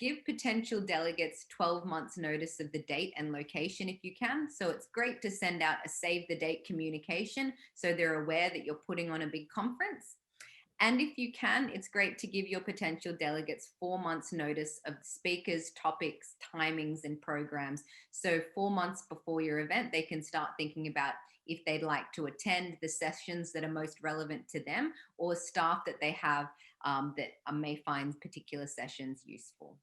Give potential delegates 12 months notice of the date and location if you can. So it's great to send out a save the date communication so they're aware that you're putting on a big conference. And if you can, it's great to give your potential delegates 4 months notice of speakers, topics, timings, and programs. So 4 months before your event, they can start thinking about if they'd like to attend the sessions that are most relevant to them, or staff that they have that may find particular sessions useful.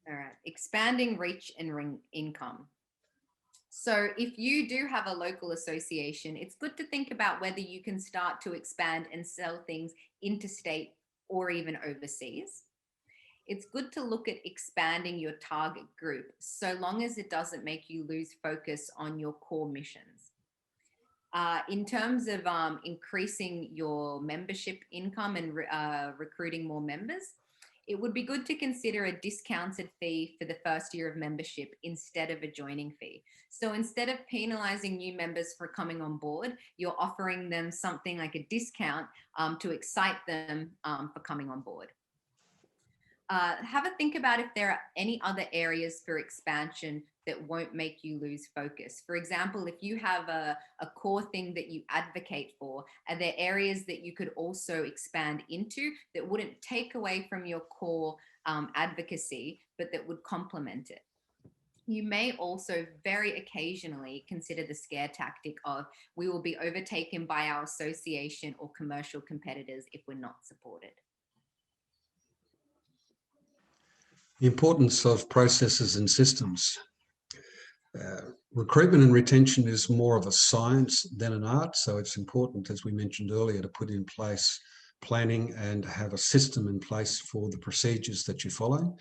All right, expanding reach and income. So if you do have a local association, it's good to think about whether you can start to expand and sell things interstate or even overseas. It's good to look at expanding your target group, so long as it doesn't make you lose focus on your core missions. In terms of increasing your membership income and recruiting more members, it would be good to consider a discounted fee for the first year of membership instead of a joining fee. So instead of penalizing new members for coming on board, you're offering them something like a discount to excite them for coming on board. Have a think about if there are any other areas for expansion that won't make you lose focus. For example, if you have a core thing that you advocate for, are there areas that you could also expand into that wouldn't take away from your core advocacy, but that would complement it? You may also very occasionally consider the scare tactic of we will be overtaken by our association or commercial competitors if we're not supported. The importance of processes and systems. Recruitment and retention is more of a science than an art, so it's important, as we mentioned earlier, to put in place planning and have a system in place for the procedures that you follow.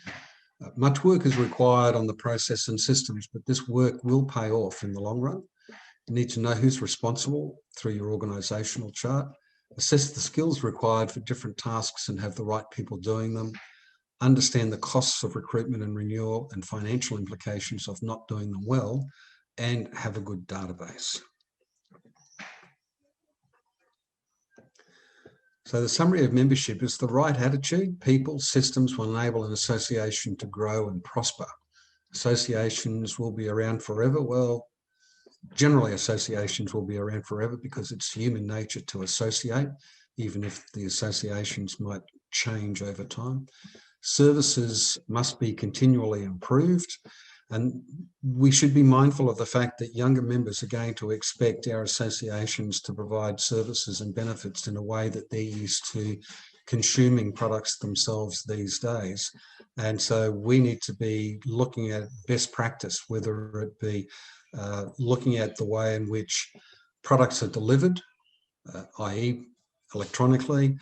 Much work is required on the process and systems, but this work will pay off in the long run. You need to know who's responsible through your organisational chart. assess the skills required for different tasks and have the right people doing them, understand the costs of recruitment and renewal and financial implications of not doing them well, and have a good database. So the summary of membership is the right attitude, people, systems will enable an association to grow and prosper. Associations will be around forever. Well, generally associations will be around forever because it's human nature to associate, even if the associations might change over time. Services must be continually improved, and we should be mindful of the fact that younger members are going to expect our associations to provide services and benefits in a way that they're used to consuming products themselves these days. And so we need to be looking at best practice, whether it be looking at the way in which products are delivered, i.e. electronically,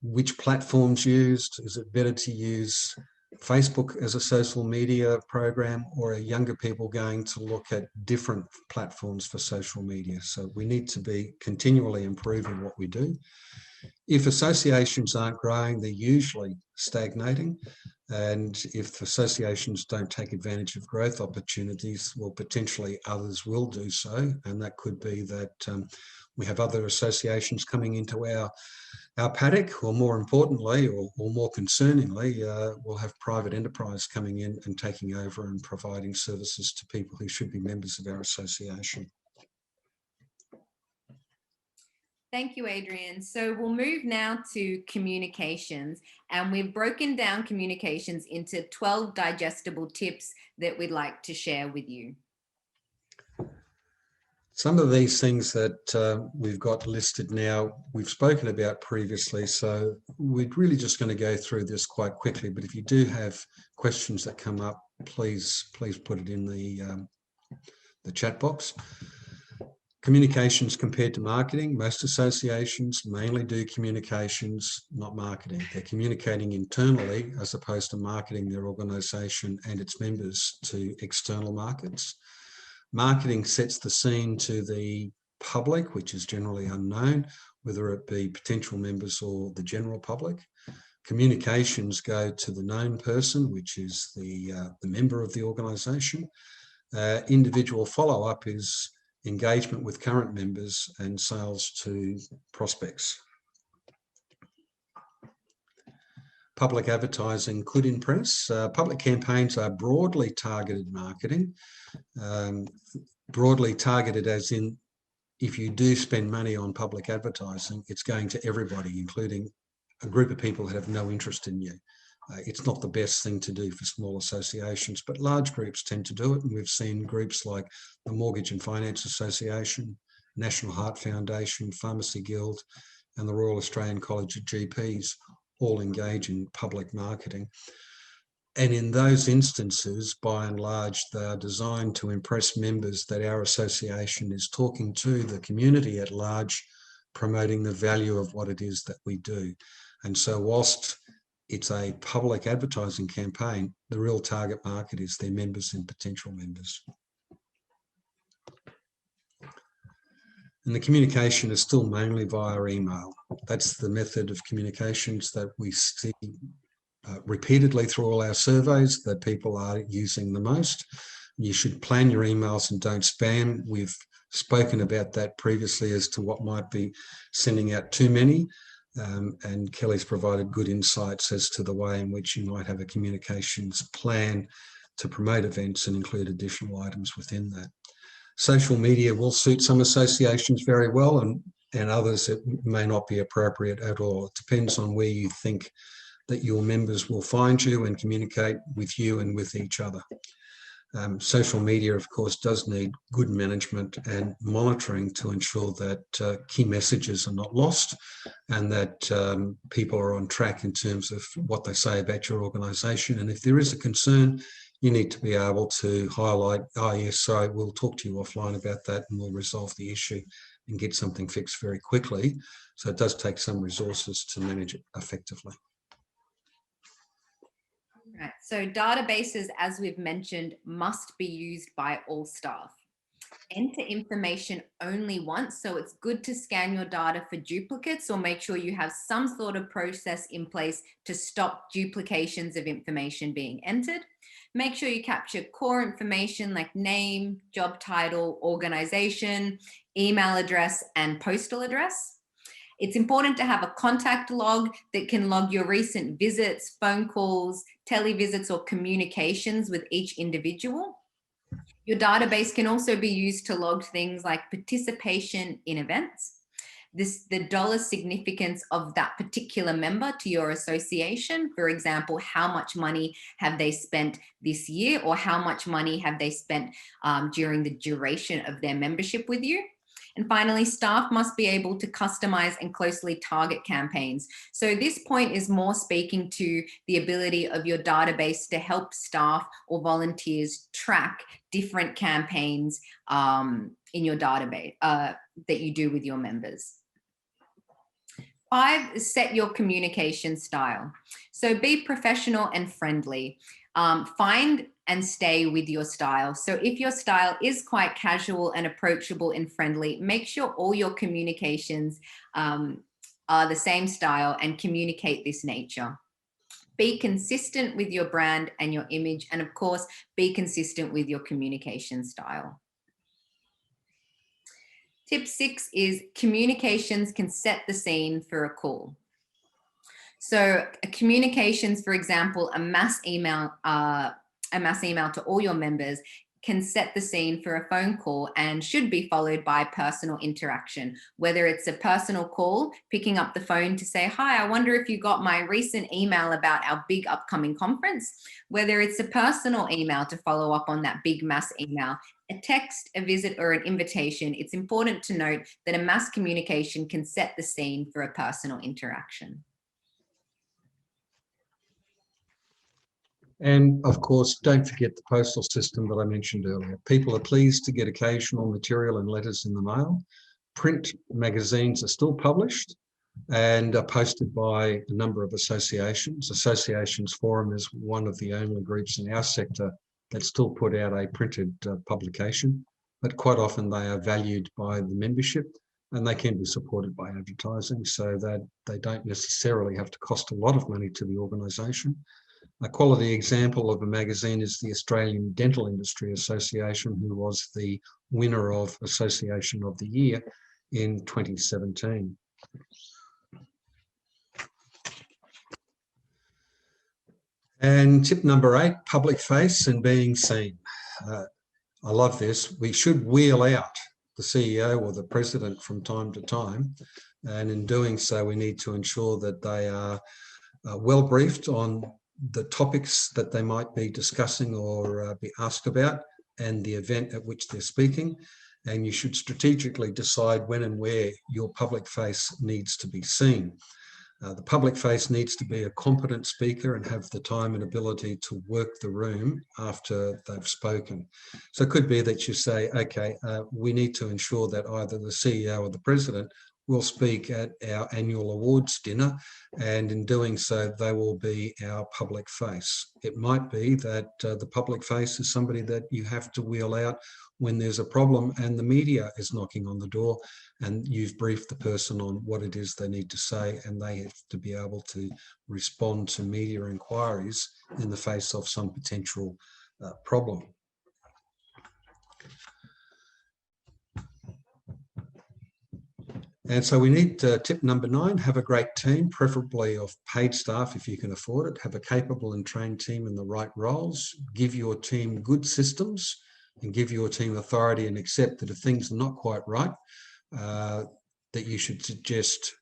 which platforms used. Is it better to use Facebook as a social media program, or are younger people going to look at different platforms for social media? So we need to be continually improving what we do. If associations aren't growing, they're usually stagnating. And if associations don't take advantage of growth opportunities, well, potentially others will do so. And that could be that we have other associations coming into our paddock, or more importantly, or more concerningly, we'll have private enterprise coming in and taking over and providing services to people who should be members of our association. Thank you, Adrian. So we'll move now to communications, and we've broken down communications into 12 digestible tips that we'd like to share with you. Some of these things that we've got listed now, we've spoken about previously, so we're really just going to go through this quite quickly. But if you do have questions that come up, please put it in the chat box. Communications compared to marketing. Most associations mainly do communications, not marketing. They're communicating internally as opposed to marketing their organisation and its members to external markets. Marketing sets the scene to the public, which is generally unknown, whether it be potential members or the general public. Communications go to the known person, which is the member of the organisation. Individual follow-up is engagement with current members and sales to prospects. Public advertising could impress. Public campaigns are broadly targeted marketing. Broadly targeted as in, if you do spend money on public advertising, it's going to everybody, including a group of people that have no interest in you. It's not the best thing to do for small associations, but large groups tend to do it. And we've seen groups like the Mortgage and Finance Association, National Hart Foundation, Pharmacy Guild, and the Royal Australian College of GPs all engage in public marketing. And in those instances, by and large, they are designed to impress members that our association is talking to the community at large, promoting the value of what it is that we do. And so whilst it's a public advertising campaign, the real target market is their members and potential members. And the communication is still mainly via email. That's the method of communications that we see repeatedly through all our surveys that people are using the most. You should plan your emails and don't spam. We've spoken about that previously as to what might be sending out too many. And Kelly's provided good insights as to the way in which you might have a communications plan to promote events and include additional items within that. Social media will suit some associations very well, and others it may not be appropriate at all. It depends on where you think that your members will find you and communicate with you and with each other. Social media, of course, does need good management and monitoring to ensure that key messages are not lost and that people are on track in terms of what they say about your organisation. And if there is a concern, you need to be able to highlight, oh yes, sorry, we'll talk to you offline about that and we'll resolve the issue and get something fixed very quickly. So it does take some resources to manage it effectively. Right. So databases, as we've mentioned, must be used by all staff. enter information only once. So it's good to scan your data for duplicates or make sure you have some sort of process in place to stop duplications of information being entered. Make sure you capture core information like name, job title, organization, email address, and postal address. It's important to have a contact log that can log your recent visits, phone calls, televisits, or communications with each individual. Your database can also be used to log things like participation in events, the dollar significance of that particular member to your association. For example, how much money have they spent this year, or how much money have they spent during the duration of their membership with you? And finally, staff must be able to customize and closely target campaigns. So this point is more speaking to the ability of your database to help staff or volunteers track different campaigns in your database that you do with your members. 5, set your communication style. So be professional and friendly. Find and stay with your style. So if your style is quite casual and approachable and friendly, make sure all your communications are the same style and communicate this nature. Be consistent with your brand and your image, and of course, be consistent with your communication style. Tip 6 is communications can set the scene for a call. So communications, for example, a mass email to all your members can set the scene for a phone call and should be followed by personal interaction, whether it's a personal call, picking up the phone to say, hi, I wonder if you got my recent email about our big upcoming conference, whether it's a personal email to follow up on that big mass email, a text, a visit, or an invitation. It's important to note that a mass communication can set the scene for a personal interaction. And of course, don't forget the postal system that I mentioned earlier. People are pleased to get occasional material and letters in the mail. Print magazines are still published and are posted by a number of associations. Associations Forum is one of the only groups in our sector that still put out a printed publication, but quite often they are valued by the membership and they can be supported by advertising, so that they don't necessarily have to cost a lot of money to the organisation. A quality example of a magazine is the Australian Dental Industry Association, who was the winner of Association of the Year in 2017. And tip number 8, public face and being seen. I love this. We should wheel out the CEO or the president from time to time. And in doing so, we need to ensure that they are well briefed on the topics that they might be discussing or be asked about, and the event at which they're speaking. And you should strategically decide when and where your public face needs to be seen. The public face needs to be a competent speaker and have the time and ability to work the room after they've spoken. So it could be that you say, okay, we need to ensure that either the CEO or the president will speak at our annual awards dinner, and in doing so, they will be our public face. It might be that the public face is somebody that you have to wheel out when there's a problem and the media is knocking on the door, and you've briefed the person on what it is they need to say, and they have to be able to respond to media inquiries in the face of some potential problem. And so we need tip number 9, have a great team, preferably of paid staff if you can afford it. Have a capable and trained team in the right roles. Give your team good systems and give your team authority, and accept that if things are not quite right, that you should suggest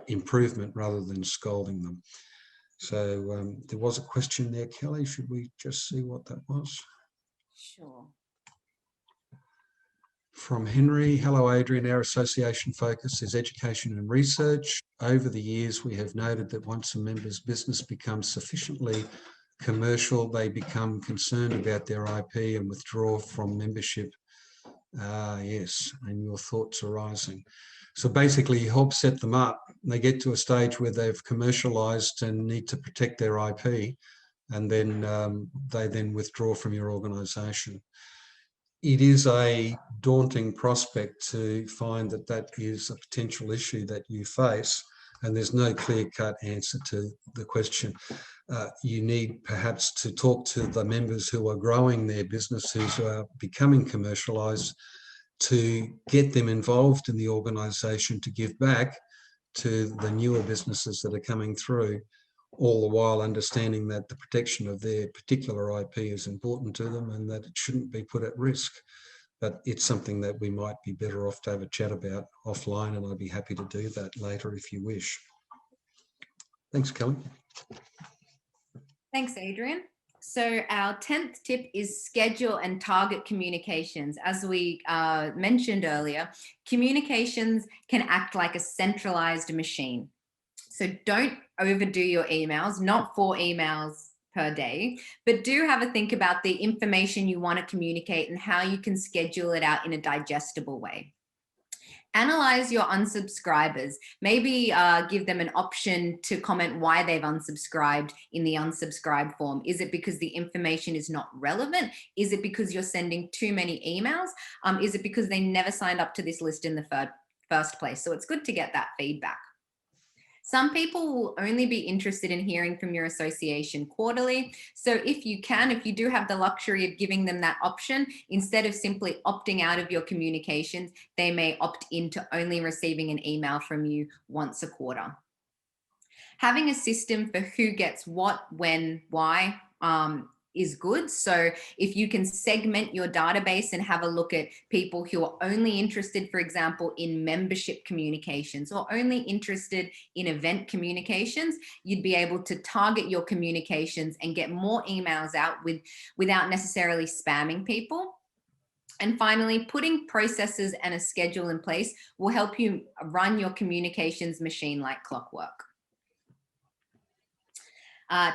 improvement rather than scolding them. So there was a question there, Kelly. Should we just see what that was? Sure. From Henry, hello Adrian, our association focus is education and research. Over the years, we have noted that once a member's business becomes sufficiently commercial, they become concerned about their IP and withdraw from membership. Yes, and your thoughts arising. So basically you help set them up. They get to a stage where they've commercialized and need to protect their IP, and then they then withdraw from your organization. it is a daunting prospect to find that that is a potential issue that you face, and there's no clear-cut answer to the question. You need perhaps to talk to the members who are growing their businesses, who are becoming commercialised, to get them involved in the organisation to give back to the newer businesses that are coming through, all the while understanding that the protection of their particular IP is important to them and that it shouldn't be put at risk. But it's something that we might be better off to have a chat about offline, and I'd be happy to do that later if you wish. Thanks, Kelly. Thanks, Adrian. So our 10th tip is schedule and target communications. As we mentioned earlier, communications can act like a centralized machine. So don't overdo your emails, not 4 emails per day, but do have a think about the information you want to communicate and how you can schedule it out in a digestible way. Analyze your unsubscribers. Maybe give them an option to comment why they've unsubscribed in the unsubscribe form. Is it because the information is not relevant? Is it because you're sending too many emails? Is it because they never signed up to this list in the first place? So it's good to get that feedback. Some people will only be interested in hearing from your association quarterly. So if you do have the luxury of giving them that option, instead of simply opting out of your communications, they may opt into only receiving an email from you once a quarter. Having a system for who gets what, when, why, is good. So if you can segment your database and have a look at people who are only interested, for example, in membership communications or only interested in event communications, you'd be able to target your communications and get more emails out without necessarily spamming people. And finally, putting processes and a schedule in place will help you run your communications machine like clockwork.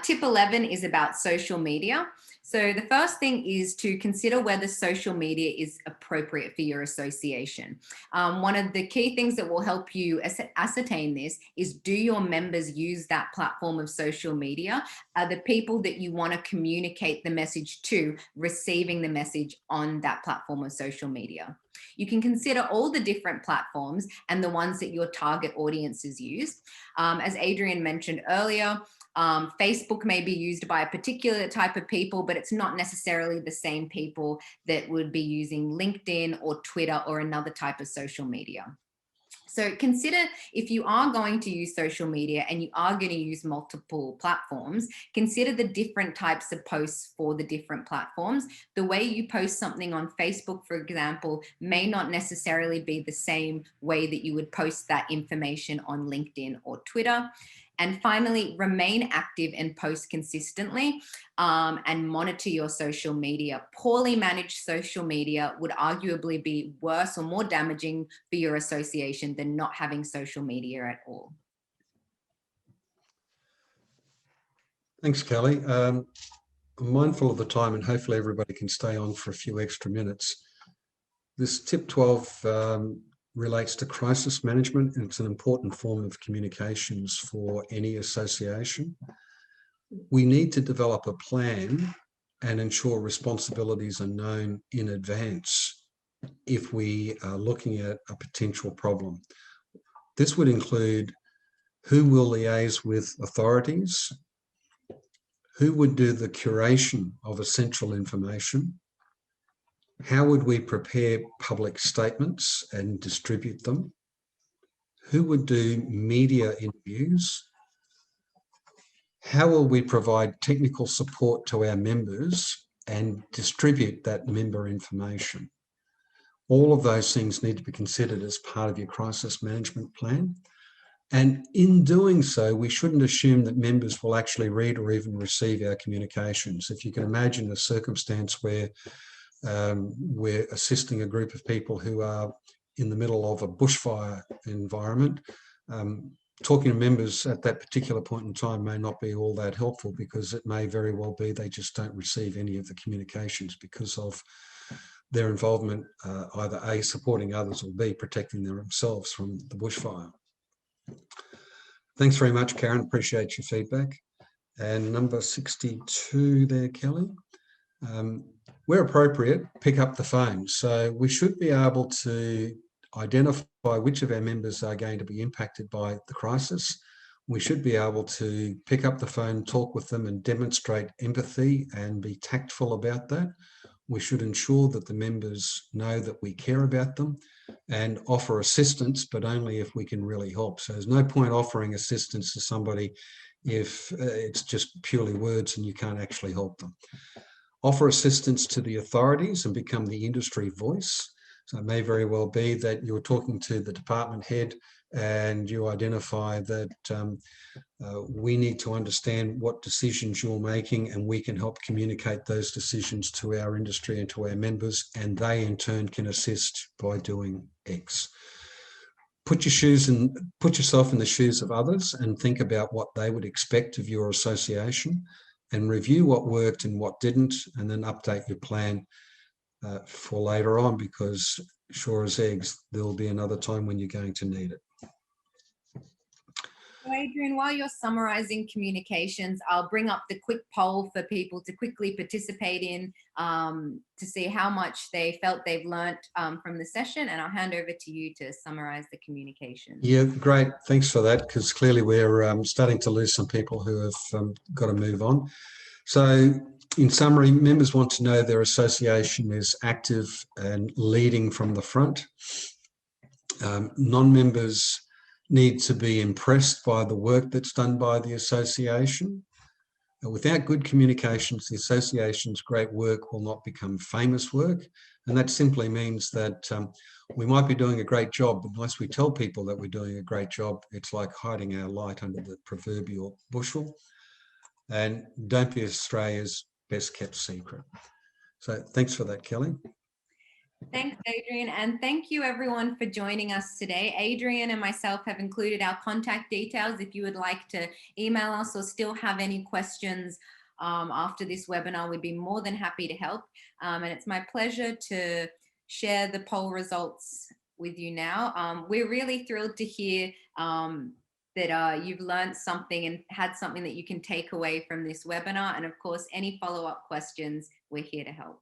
Tip 11 is about social media. So the first thing is to consider whether social media is appropriate for your association. One of the key things that will help you ascertain this is, do your members use that platform of social media? Are the people that you want to communicate the message to receiving the message on that platform of social media? You can consider all the different platforms and the ones that your target audiences use. As Adrian mentioned earlier, Facebook may be used by a particular type of people, but it's not necessarily the same people that would be using LinkedIn or Twitter or another type of social media. So consider, if you are going to use social media and you are going to use multiple platforms, consider the different types of posts for the different platforms. The way you post something on Facebook, for example, may not necessarily be the same way that you would post that information on LinkedIn or Twitter. And finally, remain active and post consistently, and monitor your social media. Poorly managed social media would arguably be worse or more damaging for your association than not having social media at all. Thanks, Kelly. I'm mindful of the time, and hopefully everybody can stay on for a few extra minutes. This tip 12 relates to crisis management, and it's an important form of communications for any association. We need to develop a plan and ensure responsibilities are known in advance if we are looking at a potential problem. This would include who will liaise with authorities, who would do the curation of essential information, how would we prepare public statements and distribute them, who would do media interviews, how will we provide technical support to our members and distribute that member information. All of those things need to be considered as part of your crisis management plan. And in doing so, we shouldn't assume that members will actually read or even receive our communications. If you can imagine a circumstance where we're assisting a group of people who are in the middle of a bushfire environment, talking to members at that particular point in time may not be all that helpful, because it may very well be they just don't receive any of the communications because of their involvement, either A, supporting others, or B, protecting themselves from the bushfire. Thanks very much, Karen. Appreciate your feedback. And number 62 there, Kelly. where appropriate, pick up the phone. So we should be able to identify which of our members are going to be impacted by the crisis. We should be able to pick up the phone, talk with them and demonstrate empathy and be tactful about that. We should ensure that the members know that we care about them and offer assistance, but only if we can really help. So there's no point offering assistance to somebody if it's just purely words and you can't actually help them. Offer assistance to the authorities and become the industry voice. So it may very well be that you're talking to the department head and you identify that we need to understand what decisions you're making and we can help communicate those decisions to our industry and to our members, and they in turn can assist by doing X. Put yourself in the shoes of others and think about what they would expect of your association, and review what worked and what didn't, and then update your plan for later on, because sure as eggs, there'll be another time when you're going to need it. So Adrian, while you're summarizing communications, I'll bring up the quick poll for people to quickly participate in to see how much they felt they've learnt from the session, and I'll hand over to you to summarize the communication. Yeah, great. Thanks for that, because clearly we're starting to lose some people who have got to move on. So in summary, members want to know their association is active and leading from the front. Non-members need to be impressed by the work that's done by the association. Without good communications, the association's great work will not become famous work. And that simply means that we might be doing a great job, but unless we tell people that we're doing a great job, it's like hiding our light under the proverbial bushel. And don't be Australia's best kept secret. So thanks for that, Kelly. Thanks, Adrian. And thank you everyone for joining us today. Adrian and myself have included our contact details if you would like to email us or still have any questions after this webinar. We'd be more than happy to help. And it's my pleasure to share the poll results with you now. We're really thrilled to hear that you've learned something and had something that you can take away from this webinar. And of course, any follow-up questions, we're here to help.